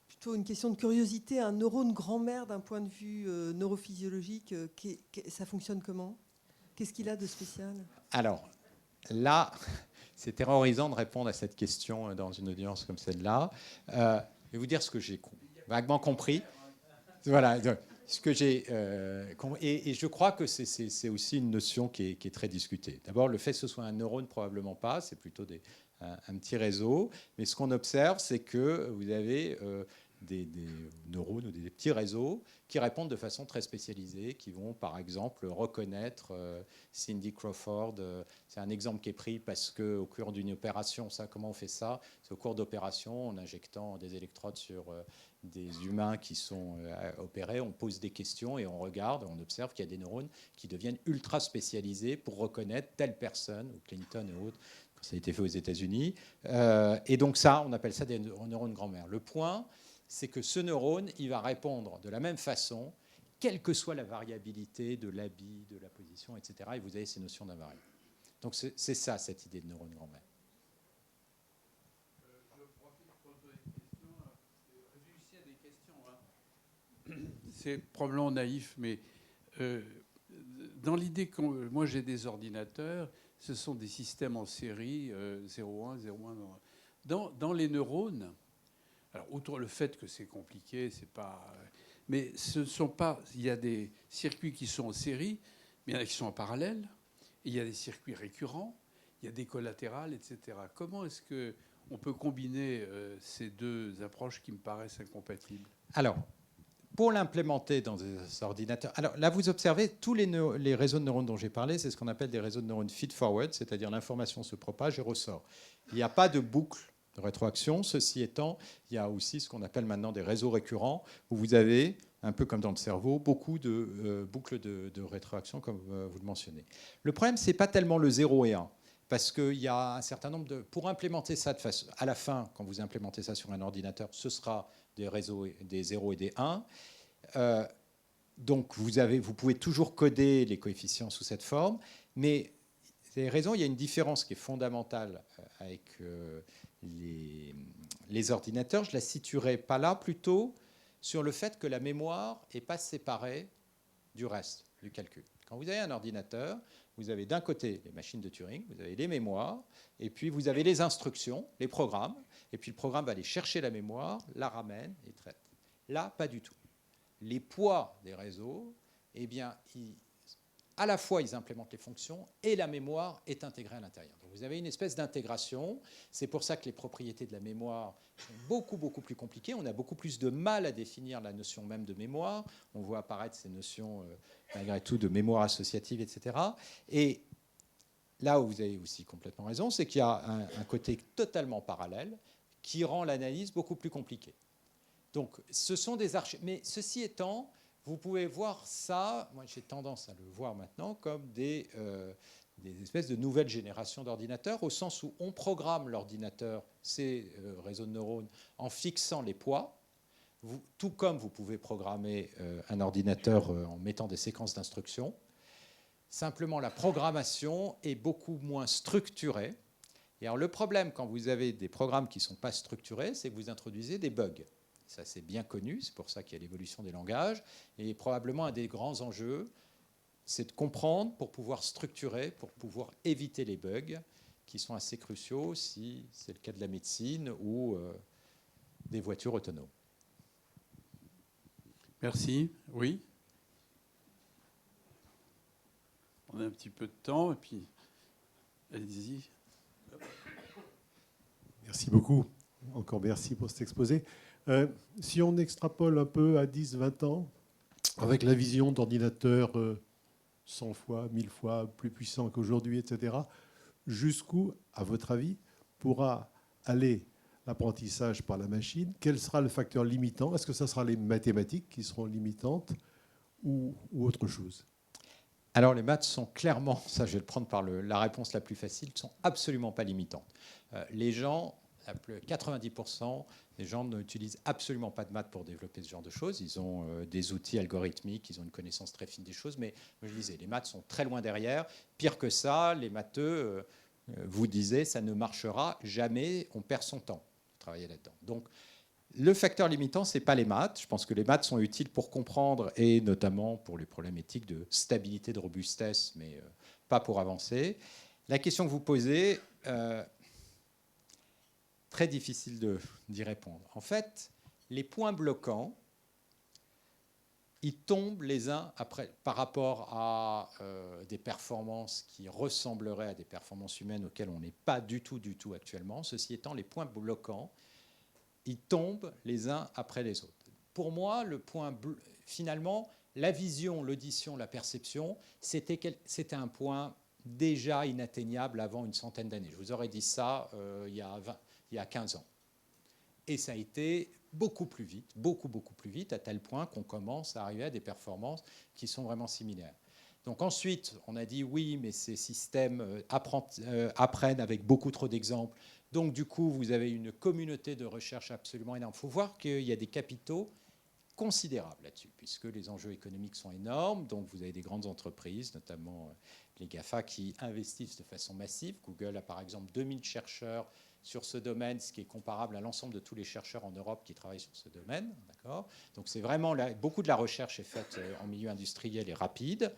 plutôt une question de curiosité. Un neurone grand-mère d'un point de vue neurophysiologique, ça fonctionne comment? Qu'est-ce qu'il a de spécial? Alors, là, c'est terrorisant de répondre à cette question dans une audience comme celle-là. Je vais vous dire ce que j'ai vaguement compris. Voilà, ce que j'ai... et je crois que c'est aussi une notion qui est très discutée. D'abord, le fait que ce soit un neurone, probablement pas. C'est plutôt un petit réseau. Mais ce qu'on observe, c'est que vous avez des neurones ou des petits réseaux qui répondent de façon très spécialisée, qui vont par exemple reconnaître Cindy Crawford. C'est un exemple qui est pris parce qu'au cours d'une opération, comment on fait ça? C'est au cours d'opération, en injectant des électrodes sur des humains qui sont opérés, on pose des questions et on regarde, on observe qu'il y a des neurones qui deviennent ultra spécialisés pour reconnaître telle personne, ou Clinton et autres. Ça a été fait aux États-Unis. Et donc ça, on appelle ça des neurones grand-mère. Le point, c'est que ce neurone, il va répondre de la même façon, quelle que soit la variabilité de l'habit, de la position, etc. Et vous avez ces notions d'invariance. Donc c'est ça, cette idée de neurone grand-mère. Je profite pour poser une question. Réfléchissez à des questions. C'est probablement naïf, mais dans l'idée que moi j'ai des ordinateurs, ce sont des systèmes en série 0,1, 0,1. Dans les neurones, alors outre le fait que c'est compliqué, c'est pas, mais ce ne sont pas. Il y a des circuits qui sont en série, mais il y en a qui sont en parallèle. Et il y a des circuits récurrents, il y a des collatérales, etc. Comment est-ce que on peut combiner ces deux approches qui me paraissent incompatibles? Alors, pour l'implémenter dans des ordinateurs... Alors là, vous observez, tous les réseaux de neurones dont j'ai parlé, c'est ce qu'on appelle des réseaux de neurones feed-forward, c'est-à-dire l'information se propage et ressort. Il n'y a pas de boucle de rétroaction. Ceci étant, il y a aussi ce qu'on appelle maintenant des réseaux récurrents, où vous avez, un peu comme dans le cerveau, beaucoup de boucles de rétroaction, comme vous le mentionnez. Le problème, ce n'est pas tellement le 0 et 1. Parce qu'il y a un certain nombre de... Pour implémenter ça de façon... À la fin, quand vous implémentez ça sur un ordinateur, ce sera des réseaux des 0 et des 1. Donc vous pouvez toujours coder les coefficients sous cette forme. Mais vous avez raison, il y a une différence qui est fondamentale avec les ordinateurs. Je la situerai pas là, plutôt sur le fait que la mémoire n'est pas séparée du reste du calcul. Quand vous avez un ordinateur, vous avez d'un côté les machines de Turing, vous avez les mémoires, et puis vous avez les instructions, les programmes, et puis le programme va aller chercher la mémoire, la ramène et traite. Là, pas du tout. Les poids des réseaux, eh bien, à la fois, ils implémentent les fonctions et la mémoire est intégrée à l'intérieur. Donc vous avez une espèce d'intégration. C'est pour ça que les propriétés de la mémoire sont beaucoup, beaucoup plus compliquées. On a beaucoup plus de mal à définir la notion même de mémoire. On voit apparaître ces notions, malgré tout, de mémoire associative, etc. Et là où vous avez aussi complètement raison, c'est qu'il y a un côté totalement parallèle qui rend l'analyse beaucoup plus compliquée. Donc ce sont des archives. Mais ceci étant... Vous pouvez voir ça, moi j'ai tendance à le voir maintenant, comme des espèces de nouvelles générations d'ordinateurs, au sens où on programme l'ordinateur, ces réseaux de neurones, en fixant les poids, tout comme vous pouvez programmer un ordinateur en mettant des séquences d'instructions. Simplement, la programmation est beaucoup moins structurée. Et alors le problème, quand vous avez des programmes qui ne sont pas structurés, c'est que vous introduisez des bugs. Ça, c'est bien connu, c'est pour ça qu'il y a l'évolution des langages. Et probablement un des grands enjeux, c'est de comprendre pour pouvoir structurer, pour pouvoir éviter les bugs qui sont assez cruciaux si c'est le cas de la médecine ou des voitures autonomes. Merci. Oui. On a un petit peu de temps, et puis allez-y. Merci beaucoup. Encore merci pour cet exposé. Si on extrapole un peu à 10-20 ans, avec la vision d'ordinateurs 100 fois, 1000 fois plus puissants qu'aujourd'hui, etc., jusqu'où, à votre avis, pourra aller l'apprentissage par la machine? Quel sera le facteur limitant? Est-ce que ça sera les mathématiques qui seront limitantes ou autre chose? Alors les maths sont clairement, ça je vais le prendre par la réponse la plus facile, sont absolument pas limitantes. Les gens, 90% des gens n'utilisent absolument pas de maths pour développer ce genre de choses. Ils ont des outils algorithmiques, ils ont une connaissance très fine des choses, mais comme je disais, les maths sont très loin derrière. Pire que ça, les matheux vous disaient, ça ne marchera jamais, on perd son temps à travailler là-dedans. Donc le facteur limitant, ce n'est pas les maths. Je pense que les maths sont utiles pour comprendre, et notamment pour les problèmes éthiques de stabilité, de robustesse, mais pas pour avancer. La question que vous posez, très difficile d'y répondre. En fait, les points bloquants, ils tombent les uns après, par rapport à des performances qui ressembleraient à des performances humaines auxquelles on n'est pas du tout actuellement. Ceci étant, les points bloquants, ils tombent les uns après les autres. Pour moi, finalement, la vision, l'audition, la perception, c'était un point déjà inatteignable avant une centaine d'années. Je vous aurais dit ça il y a 15 ans. Et ça a été beaucoup plus vite, beaucoup plus vite, à tel point qu'on commence à arriver à des performances qui sont vraiment similaires. Donc ensuite, on a dit oui, mais ces systèmes apprennent avec beaucoup trop d'exemples. Donc du coup, vous avez une communauté de recherche absolument énorme. Il faut voir qu'il y a des capitaux considérables là-dessus, puisque les enjeux économiques sont énormes. Donc vous avez des grandes entreprises, notamment les GAFA, qui investissent de façon massive. Google a par exemple 2000 chercheurs sur ce domaine, ce qui est comparable à l'ensemble de tous les chercheurs en Europe qui travaillent sur ce domaine. D'accord ? Donc c'est vraiment beaucoup de la recherche est faite en milieu industriel et rapide.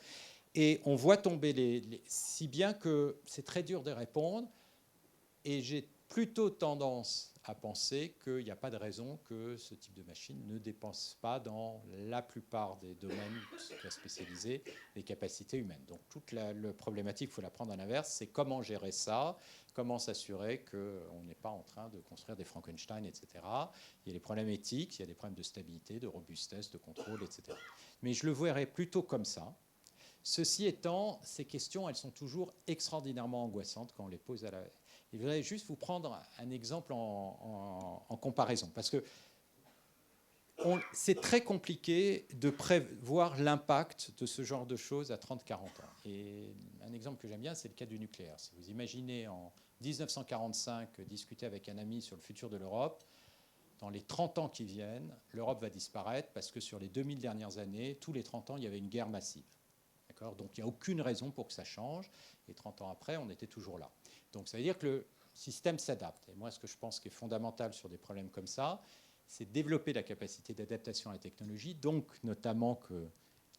Et on voit tomber si bien que c'est très dur de répondre. Et j'ai plutôt tendance à penser qu'il n'y a pas de raison que ce type de machine ne dépense pas dans la plupart des domaines spécialisés les capacités humaines. Donc toute la problématique, il faut la prendre à l'inverse, c'est comment gérer ça, comment s'assurer qu'on n'est pas en train de construire des Frankenstein, etc. Il y a des problèmes éthiques, il y a des problèmes de stabilité, de robustesse, de contrôle, etc. Mais je le verrais plutôt comme ça. Ceci étant, ces questions, elles sont toujours extraordinairement angoissantes quand on les pose à la... Je voudrais juste vous prendre un exemple en comparaison, parce que c'est très compliqué de prévoir l'impact de ce genre de choses à 30-40 ans. Et un exemple que j'aime bien, c'est le cas du nucléaire. Si vous imaginez en 1945 discuter avec un ami sur le futur de l'Europe, dans les 30 ans qui viennent, l'Europe va disparaître parce que sur les 2000 dernières années, tous les 30 ans, il y avait une guerre massive. Donc il n'y a aucune raison pour que ça change. Et 30 ans après, on était toujours là. Donc ça veut dire que le système s'adapte. Et moi, ce que je pense qui est fondamental sur des problèmes comme ça, c'est développer la capacité d'adaptation à la technologie, donc notamment que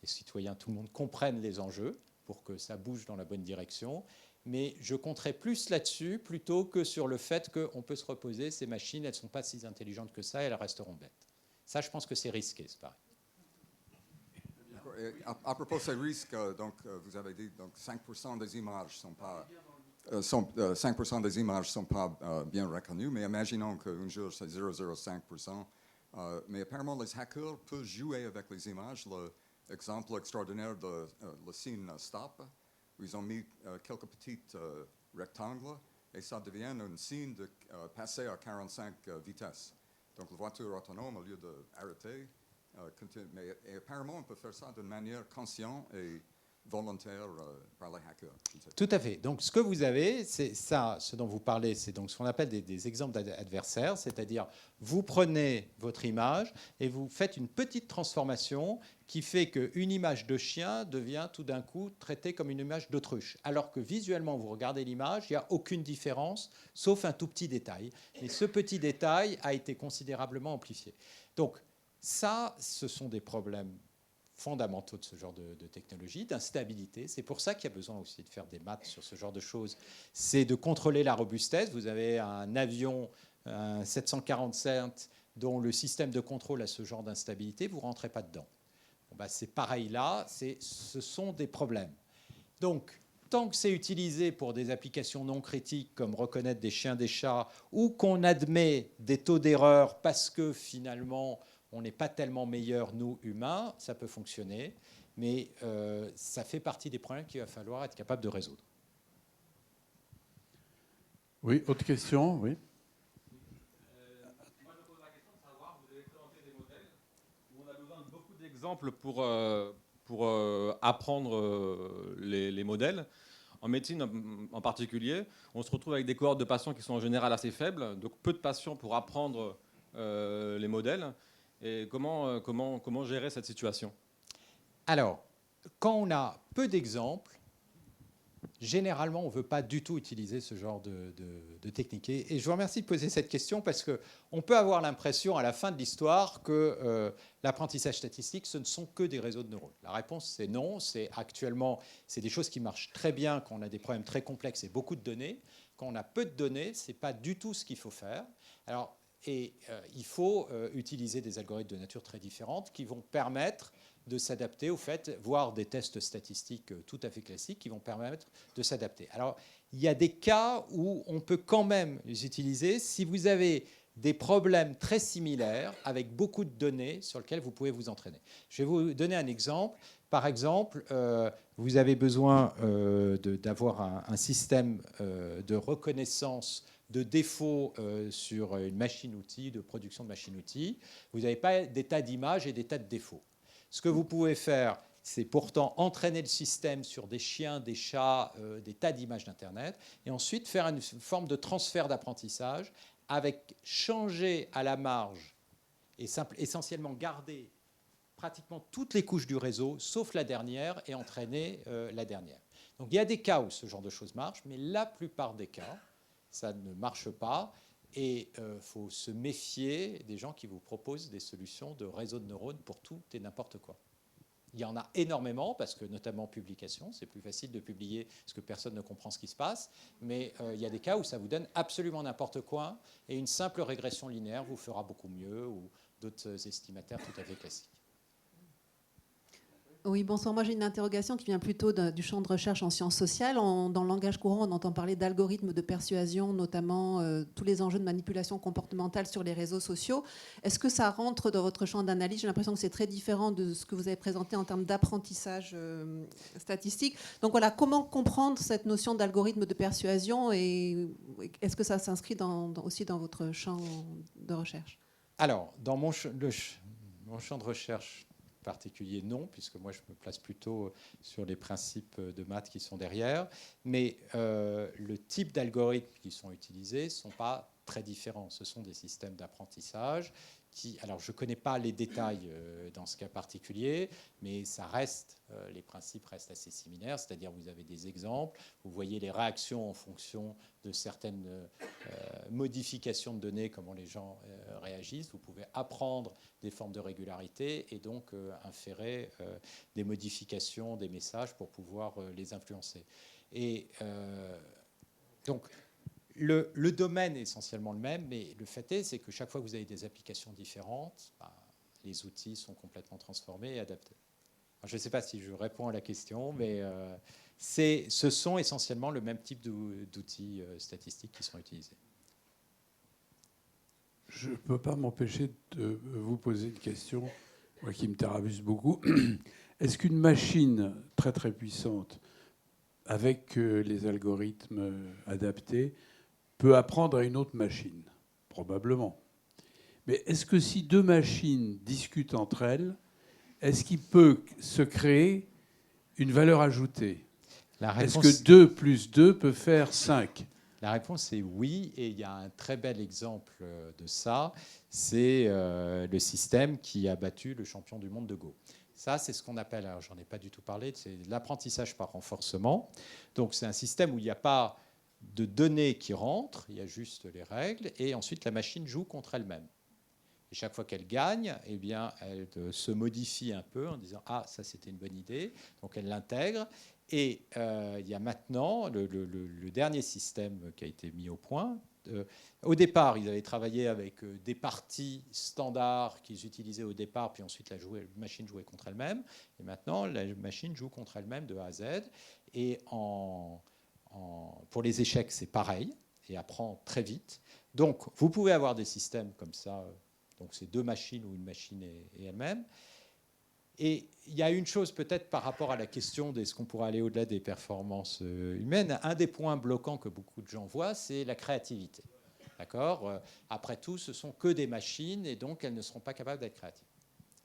les citoyens, tout le monde comprenne les enjeux pour que ça bouge dans la bonne direction. Mais je compterais plus là-dessus plutôt que sur le fait qu'on peut se reposer, ces machines, elles ne sont pas si intelligentes que ça, elles resteront bêtes. Ça, je pense que c'est risqué, c'est pareil. À propos de ces risques, donc, vous avez dit donc 5% des images sont pas 5% des images sont pas bien reconnues, mais imaginons qu'un jour c'est 0,05%. Mais apparemment les hackers peuvent jouer avec les images. L'exemple extraordinaire de le signe stop, où ils ont mis quelques petits rectangles et ça devient un signe de passer à 45 vitesses. Donc la voiture autonome, au lieu d'arrêter, mais apparemment, on peut faire ça d'une manière consciente et volontaire par les hackers. Tout à fait. Donc, ce que vous avez, c'est ça, ce dont vous parlez, c'est donc ce qu'on appelle des exemples d'adversaires, c'est-à-dire vous prenez votre image et vous faites une petite transformation qui fait qu'une image de chien devient tout d'un coup traitée comme une image d'autruche, alors que visuellement, vous regardez l'image, il n'y a aucune différence, sauf un tout petit détail. Et ce petit détail a été considérablement amplifié. Donc, ça, ce sont des problèmes fondamentaux de ce genre de technologie, d'instabilité. C'est pour ça qu'il y a besoin aussi de faire des maths sur ce genre de choses. C'est de contrôler la robustesse. Vous avez un avion, un 747 dont le système de contrôle a ce genre d'instabilité, vous ne rentrez pas dedans. Bon, bah, c'est pareil là, ce sont des problèmes. Donc, tant que c'est utilisé pour des applications non critiques comme reconnaître des chiens, des chats, ou qu'on admet des taux d'erreur parce que finalement on n'est pas tellement meilleur, nous, humains, ça peut fonctionner, mais ça fait partie des problèmes qu'il va falloir être capable de résoudre. Oui, autre question, oui. Moi, je pose la question de savoir, vous avez présenté des modèles où on a besoin de beaucoup d'exemples pour apprendre les modèles. En médecine en particulier, on se retrouve avec des cohortes de patients qui sont en général assez faibles, donc peu de patients pour apprendre les modèles. Et comment gérer cette situation? Alors, quand on a peu d'exemples, généralement, on ne veut pas du tout utiliser ce genre de technique. Et je vous remercie de poser cette question parce qu'on peut avoir l'impression à la fin de l'histoire que l'apprentissage statistique, ce ne sont que des réseaux de neurones. La réponse, c'est non. Actuellement, c'est des choses qui marchent très bien quand on a des problèmes très complexes et beaucoup de données. Quand on a peu de données, ce n'est pas du tout ce qu'il faut faire. Alors, il faut utiliser des algorithmes de nature très différente qui vont permettre de s'adapter au fait, voire des tests statistiques tout à fait classiques qui vont permettre de s'adapter. Alors, il y a des cas où on peut quand même les utiliser si vous avez des problèmes très similaires avec beaucoup de données sur lesquelles vous pouvez vous entraîner. Je vais vous donner un exemple. Par exemple, vous avez besoin d'avoir un système de reconnaissance de défauts sur une machine-outil, de production de machine-outil. Vous n'avez pas des tas d'images et des tas de défauts. Ce que vous pouvez faire, c'est pourtant entraîner le système sur des chiens, des chats, des tas d'images d'Internet, et ensuite faire une forme de transfert d'apprentissage avec changer à la marge et essentiellement garder pratiquement toutes les couches du réseau, sauf la dernière, et entraîner la dernière. Donc il y a des cas où ce genre de choses marche, mais la plupart des cas, ça ne marche pas. Et il faut se méfier des gens qui vous proposent des solutions de réseau de neurones pour tout et n'importe quoi. Il y en a énormément, parce que notamment en publication, c'est plus facile de publier parce que personne ne comprend ce qui se passe, mais il y a des cas où ça vous donne absolument n'importe quoi, et une simple régression linéaire vous fera beaucoup mieux, ou d'autres estimataires tout à fait classiques. Oui, bonsoir. Moi, j'ai une interrogation qui vient plutôt du champ de recherche en sciences sociales. Dans le langage courant, on entend parler d'algorithmes de persuasion, notamment tous les enjeux de manipulation comportementale sur les réseaux sociaux. Est-ce que ça rentre dans votre champ d'analyse? J'ai l'impression que c'est très différent de ce que vous avez présenté en termes d'apprentissage statistique. Donc voilà, comment comprendre cette notion d'algorithme de persuasion, et est-ce que ça s'inscrit aussi dans votre champ de recherche? Alors, dans mon champ de recherche particulier, non, puisque moi je me place plutôt sur les principes de maths qui sont derrière, mais le type d'algorithmes qui sont utilisés ne sont pas très différents. Ce sont des systèmes d'apprentissage qui, alors je ne connais pas les détails dans ce cas particulier, mais ça reste, les principes restent assez similaires, c'est-à-dire vous avez des exemples, vous voyez les réactions en fonction de certaines modifications de données, comment les gens réagissent, vous pouvez apprendre des formes de régularité et donc inférer des modifications des messages pour pouvoir les influencer. Et donc, le domaine est essentiellement le même, mais le fait est, c'est que chaque fois que vous avez des applications différentes, les outils sont complètement transformés et adaptés. Alors, je ne sais pas si je réponds à la question, mais ce sont essentiellement le même type d'outils statistiques qui sont utilisés. Je ne peux pas m'empêcher de vous poser une question, moi qui me tarabuse beaucoup. Est-ce qu'une machine très très puissante, avec les algorithmes adaptés, peut apprendre à une autre machine? Probablement. Mais est-ce que si deux machines discutent entre elles, est-ce qu'il peut se créer une valeur ajoutée? Est-ce que 2 plus 2 peut faire 5? La réponse est oui, et il y a un très bel exemple de ça, c'est le système qui a battu le champion du monde de Go. Ça, c'est ce qu'on appelle, alors j'en ai pas du tout parlé, c'est l'apprentissage par renforcement. Donc c'est un système où il n'y a pas de données qui rentrent, il y a juste les règles, et ensuite la machine joue contre elle-même. Et chaque fois qu'elle gagne, eh bien, elle se modifie un peu en disant « Ah, ça c'était une bonne idée », donc elle l'intègre. Et il y a maintenant le dernier système qui a été mis au point, Au départ, ils avaient travaillé avec des parties standards qu'ils utilisaient au départ, puis ensuite la machine jouait contre elle-même. Et maintenant, la machine joue contre elle-même de A à Z. Et pour les échecs, c'est pareil, et apprend très vite. Donc, vous pouvez avoir des systèmes comme ça, donc c'est deux machines ou une machine et elle-même. Et il y a une chose peut-être par rapport à la question de ce qu'on pourrait aller au-delà des performances humaines. Un des points bloquants que beaucoup de gens voient, c'est la créativité. D'accord ? Après tout, ce ne sont que des machines et donc elles ne seront pas capables d'être créatives.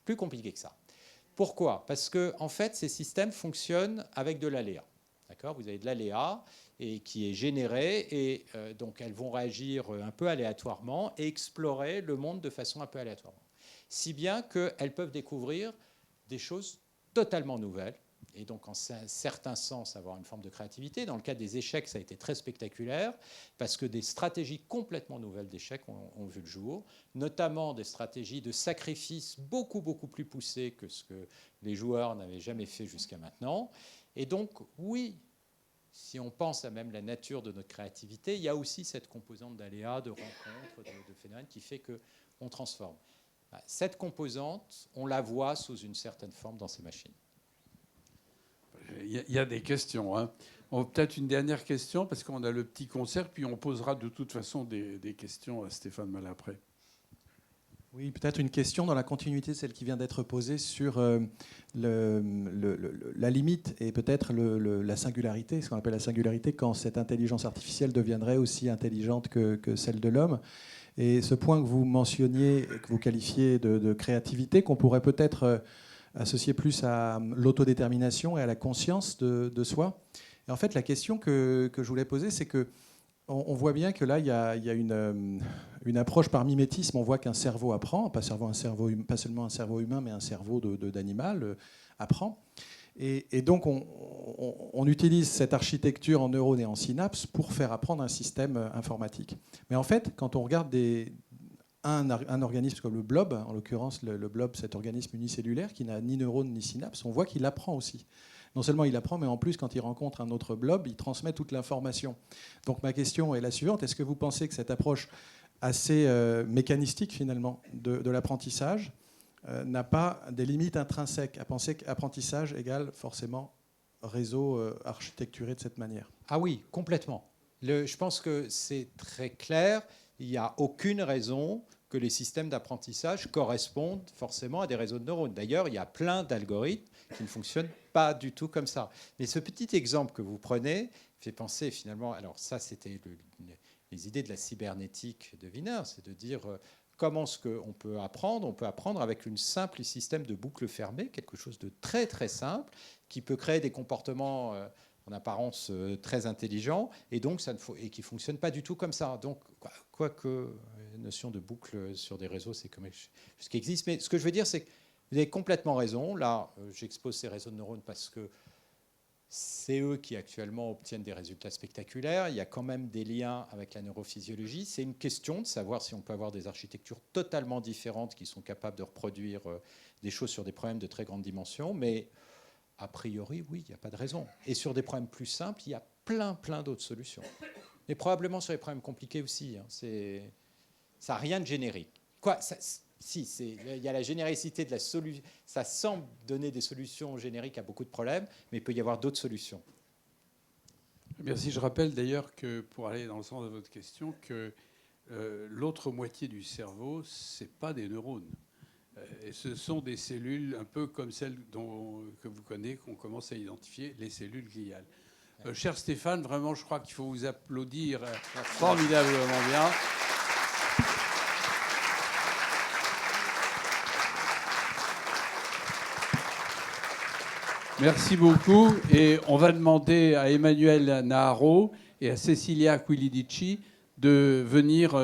Plus compliqué que ça. Pourquoi ? Parce que en fait, ces systèmes fonctionnent avec de l'aléa. D'accord ? Vous avez de l'aléa et qui est généré et donc elles vont réagir un peu aléatoirement et explorer le monde de façon un peu aléatoire. Si bien qu'elles peuvent découvrir des choses totalement nouvelles et donc en certains sens avoir une forme de créativité. Dans le cas des échecs, ça a été très spectaculaire parce que des stratégies complètement nouvelles d'échecs ont vu le jour, notamment des stratégies de sacrifice beaucoup, beaucoup plus poussées que ce que les joueurs n'avaient jamais fait jusqu'à maintenant. Et donc, oui, si on pense à même la nature de notre créativité, il y a aussi cette composante d'aléas, de rencontres, de phénomènes qui fait qu'on transforme. Cette composante, on la voit sous une certaine forme dans ces machines. Il y a des questions. Hein. Peut-être une dernière question, parce qu'on a le petit concert, puis on posera de toute façon des questions à Stéphane Malapré. Oui, peut-être une question dans la continuité de celle qui vient d'être posée sur la limite et peut-être la singularité, ce qu'on appelle la singularité, quand cette intelligence artificielle deviendrait aussi intelligente que celle de l'homme. Et ce point que vous mentionniez, que vous qualifiez de créativité, qu'on pourrait peut-être associer plus à l'autodétermination et à la conscience de soi. Et en fait, la question que je voulais poser, c'est que on voit bien que là, il y a une approche par mimétisme. On voit qu'un cerveau apprend, pas seulement un cerveau humain, mais un cerveau d'animal apprend. Et donc, on utilise cette architecture en neurones et en synapses pour faire apprendre un système informatique. Mais en fait, quand on regarde un organisme comme le blob, en l'occurrence le blob, cet organisme unicellulaire qui n'a ni neurones ni synapses, on voit qu'il apprend aussi. Non seulement il apprend, mais en plus, quand il rencontre un autre blob, il transmet toute l'information. Donc ma question est la suivante. Est-ce que vous pensez que cette approche assez mécanistique, finalement, de l'apprentissage n'a pas des limites intrinsèques à penser qu'apprentissage égale forcément réseau architecturé de cette manière? Ah oui, complètement. Je pense que c'est très clair. Il n'y a aucune raison que les systèmes d'apprentissage correspondent forcément à des réseaux de neurones. D'ailleurs, il y a plein d'algorithmes qui ne fonctionnent pas du tout comme ça. Mais ce petit exemple que vous prenez fait penser finalement... Alors ça, c'était les idées de la cybernétique de Wiener, c'est de dire... Comment est-ce qu'on peut apprendre ? On peut apprendre avec un simple système de boucle fermée, quelque chose de très très simple, qui peut créer des comportements en apparence très intelligents, et donc et qui ne fonctionne pas du tout comme ça. Donc, quoique la notion de boucle sur des réseaux, c'est comme ce qui existe. Mais ce que je veux dire, c'est que vous avez complètement raison. Là, j'expose ces réseaux de neurones parce que c'est eux qui actuellement obtiennent des résultats spectaculaires. Il y a quand même des liens avec la neurophysiologie. C'est une question de savoir si on peut avoir des architectures totalement différentes qui sont capables de reproduire des choses sur des problèmes de très grande dimension. Mais a priori, oui, il n'y a pas de raison. Et sur des problèmes plus simples, il y a plein d'autres solutions. Mais probablement sur les problèmes compliqués aussi. Hein. Ça n'a rien de générique. Si, il y a la généricité de la solution. Ça semble donner des solutions génériques à beaucoup de problèmes, mais il peut y avoir d'autres solutions. Merci. Je rappelle d'ailleurs que, pour aller dans le sens de votre question, que l'autre moitié du cerveau, ce n'est pas des neurones. Et ce sont des cellules un peu comme celles que vous connaissez, qu'on commence à identifier, les cellules gliales. Cher Stéphane, vraiment, je crois qu'il faut vous applaudir formidablement bien. Merci beaucoup. Et on va demander à Emmanuel Naharo et à Cecilia Quilidici de venir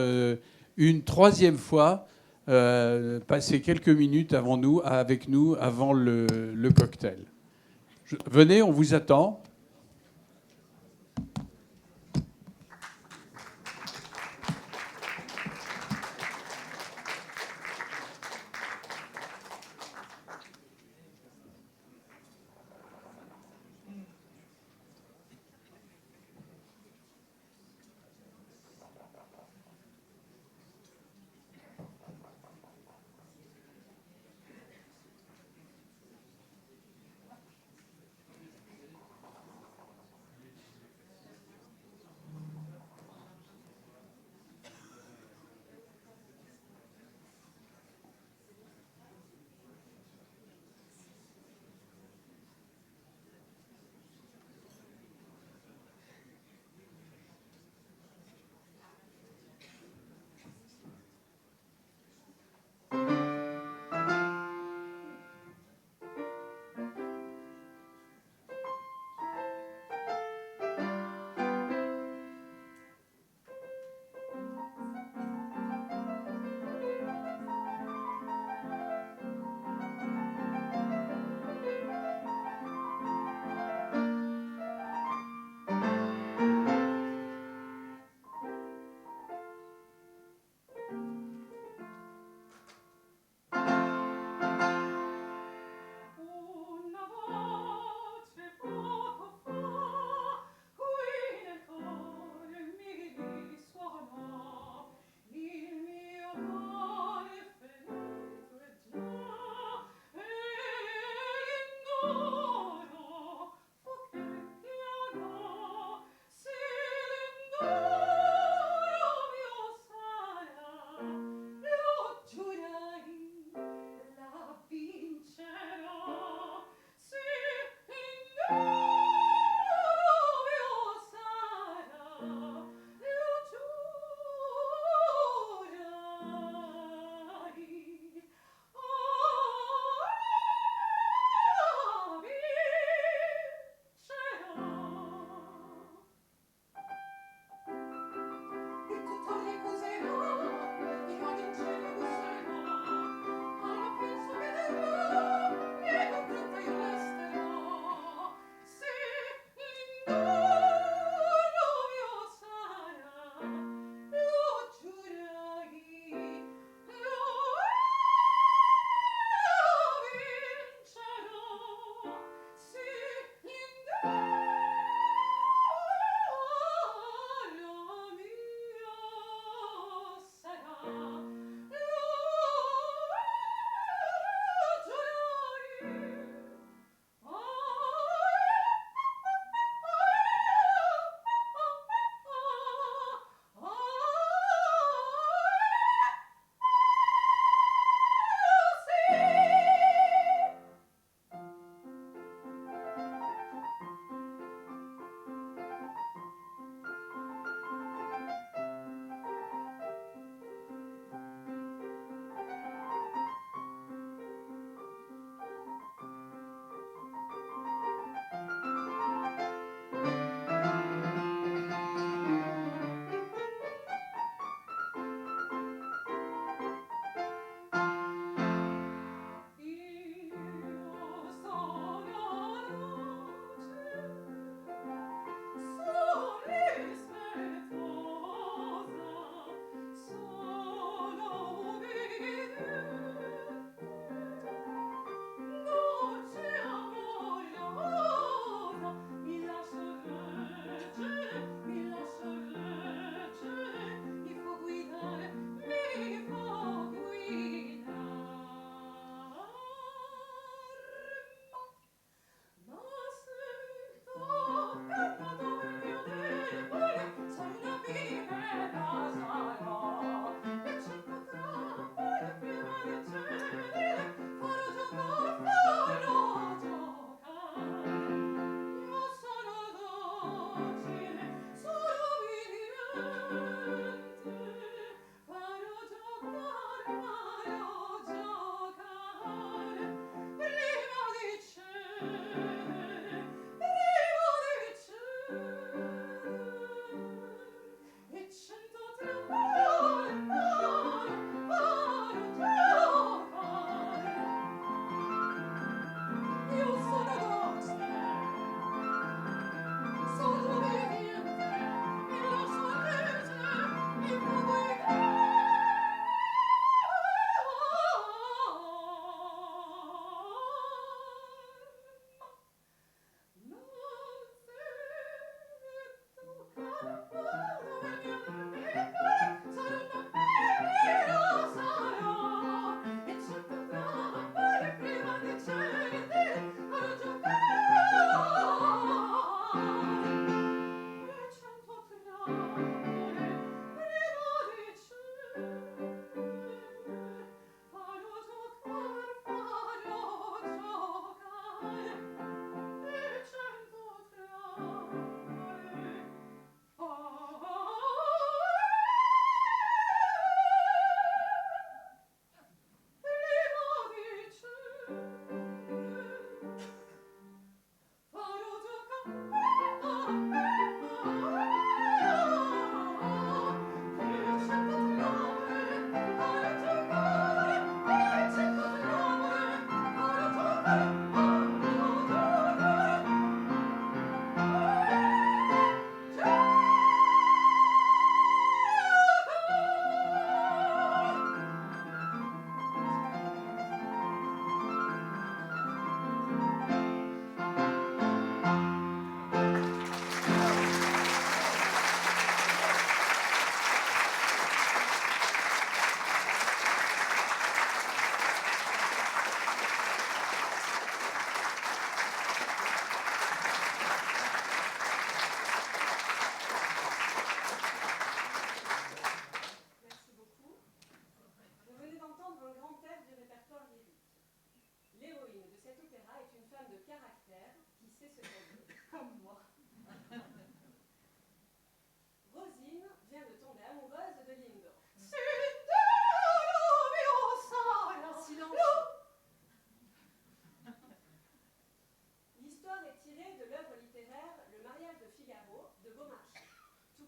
une troisième fois passer quelques minutes avec nous avant le cocktail. Venez, on vous attend.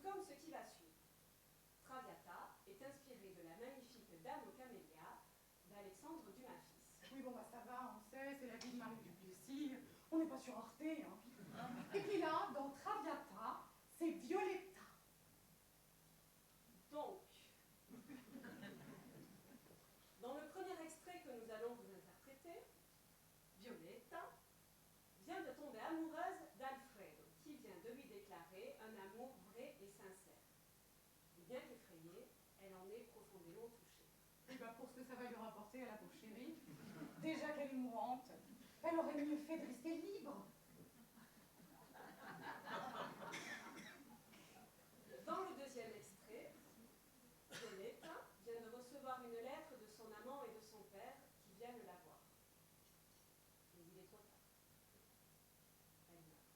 comme ce qui va suivre. Traviata est inspiré de la magnifique Dame aux camélias d'Alexandre Dumas fils. Oui, bon, bah ça va, on sait, c'est la vie de Marie Duplessis. On n'est pas sur Arte, hein. Et puis là, dans Traviata, c'est Violetta. Donc, dans le premier extrait que nous allons vous interpréter, Violetta vient de tomber amoureuse d'Alfredo, qui vient de lui déclarer un amour vrai et sincère. Et bien qu'effrayée, elle en est profondément touchée. Et bah pour ce que ça va lui rapporter à la pauvre chérie, déjà qu'elle est mourante, elle aurait mieux fait de rester libre. Dans le deuxième extrait, Violetta vient de recevoir une lettre de son amant et de son père qui viennent la voir. Mais il est trop tard. Elle meurt.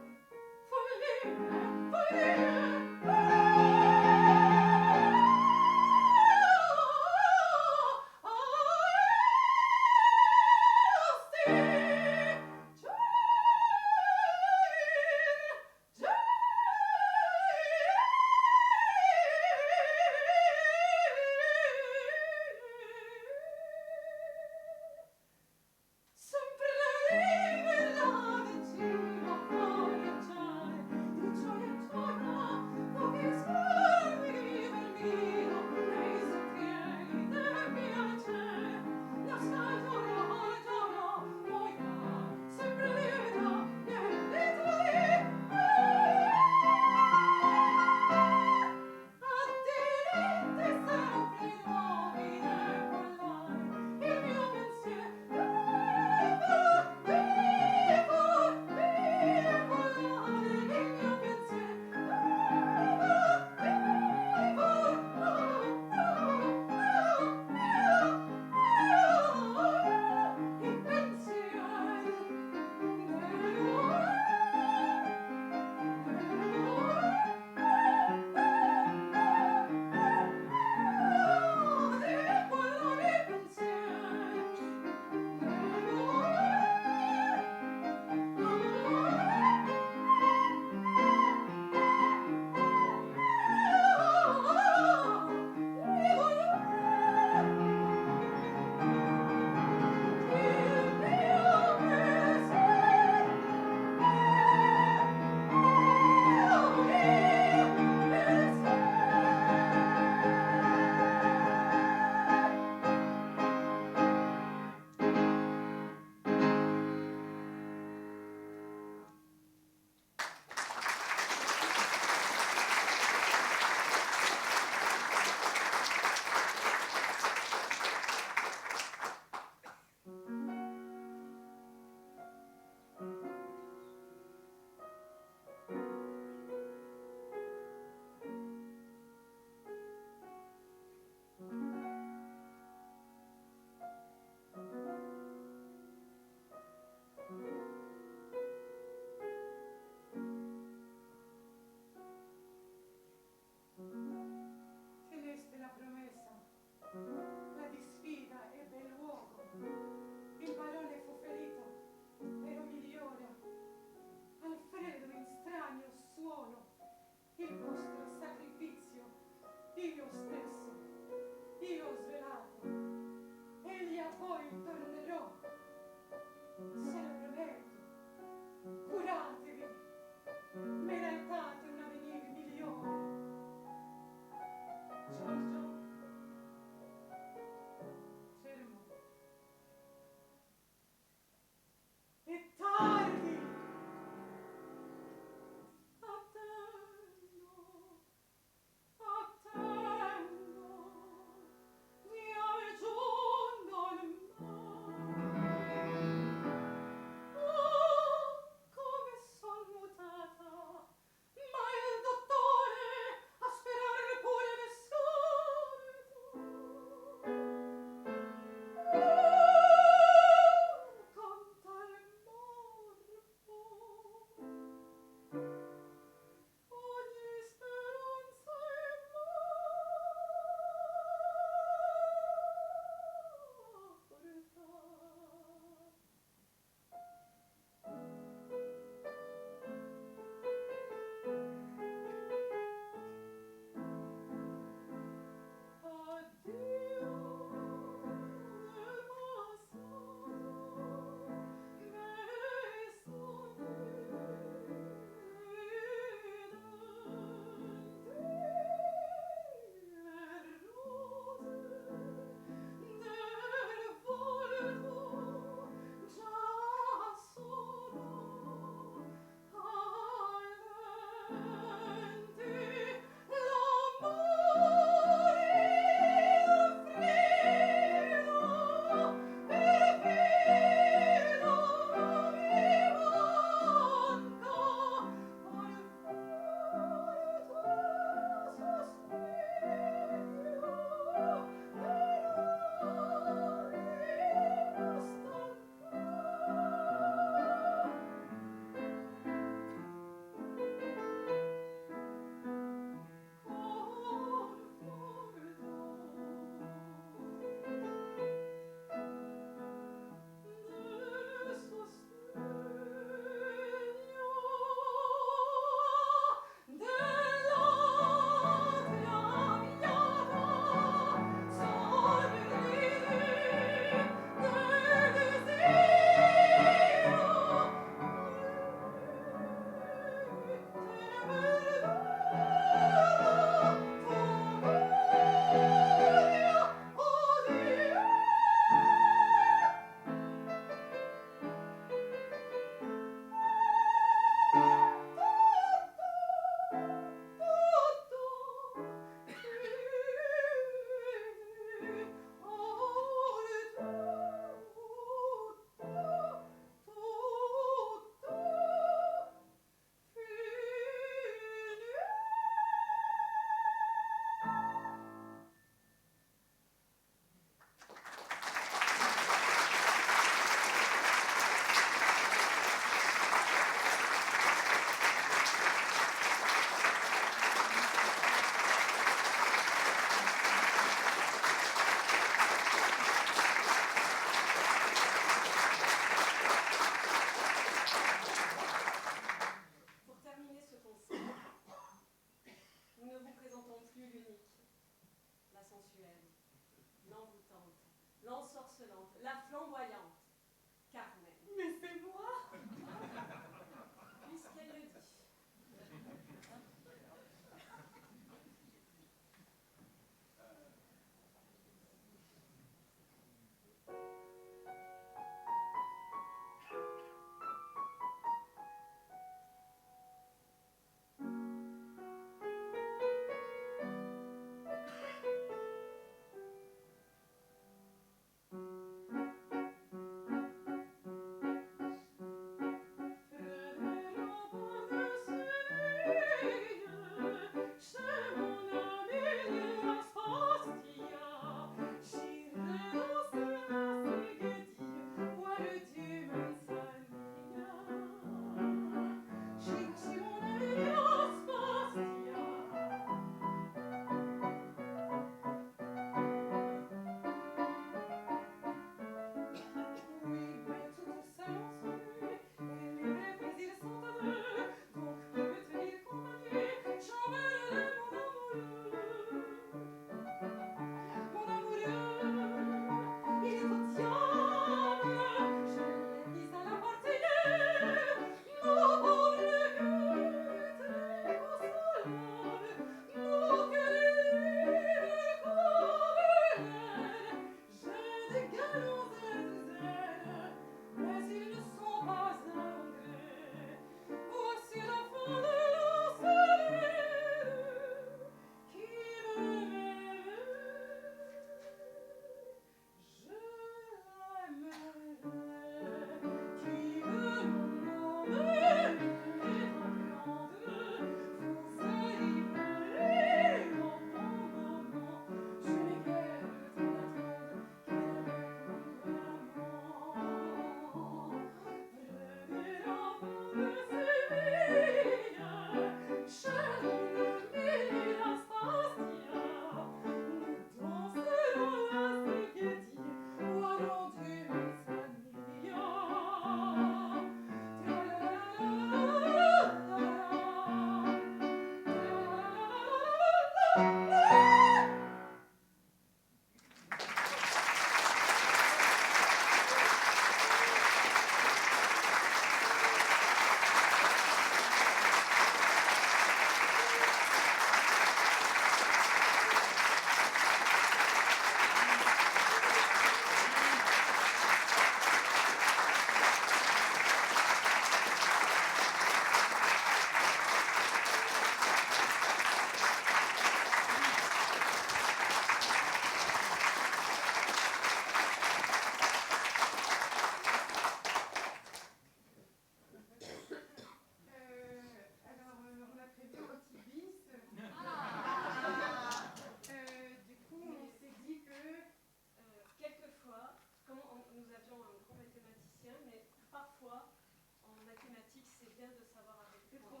bien de savoir avec quoi.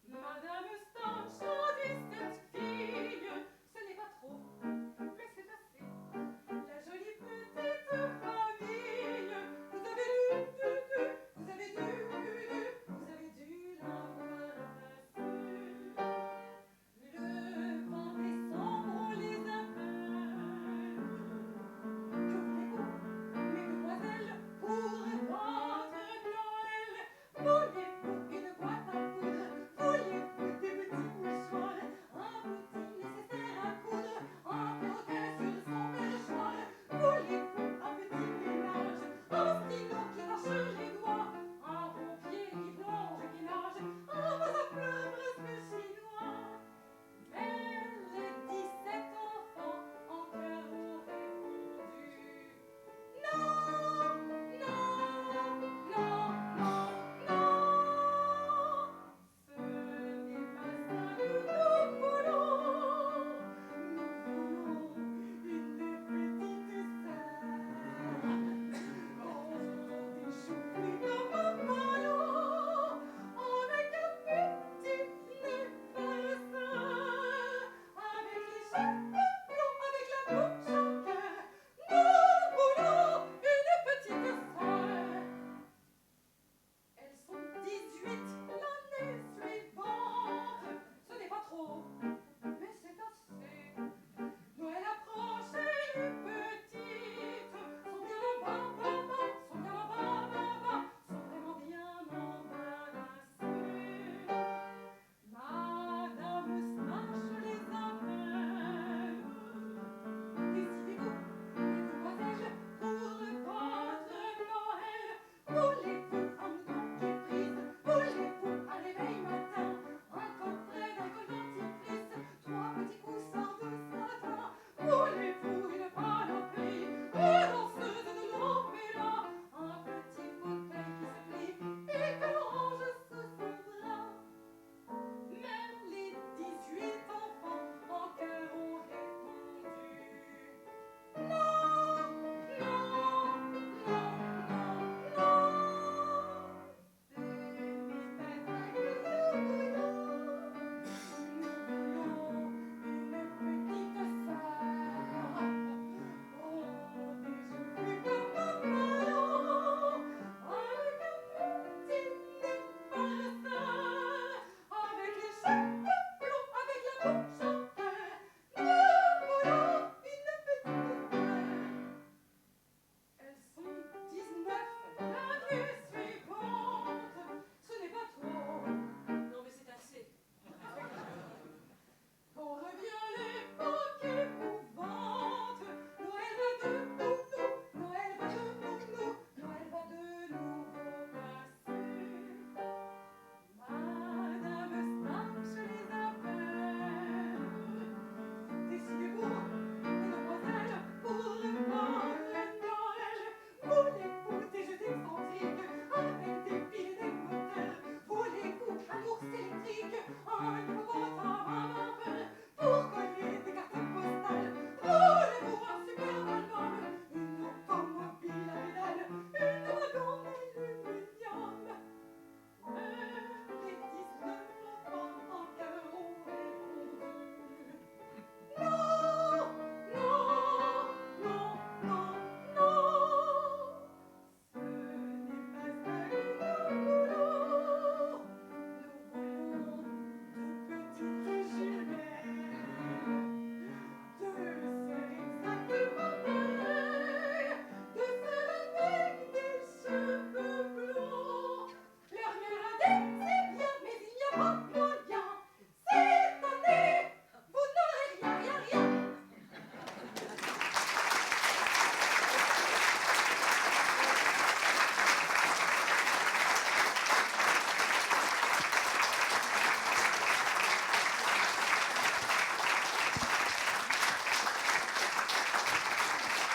Madame Stancho dit cette fille, ce n'est pas trop, mais c'est assez. La jolie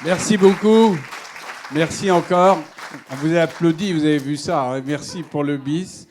Merci beaucoup. Merci encore. On vous a applaudi, vous avez vu ça. Merci pour le bis.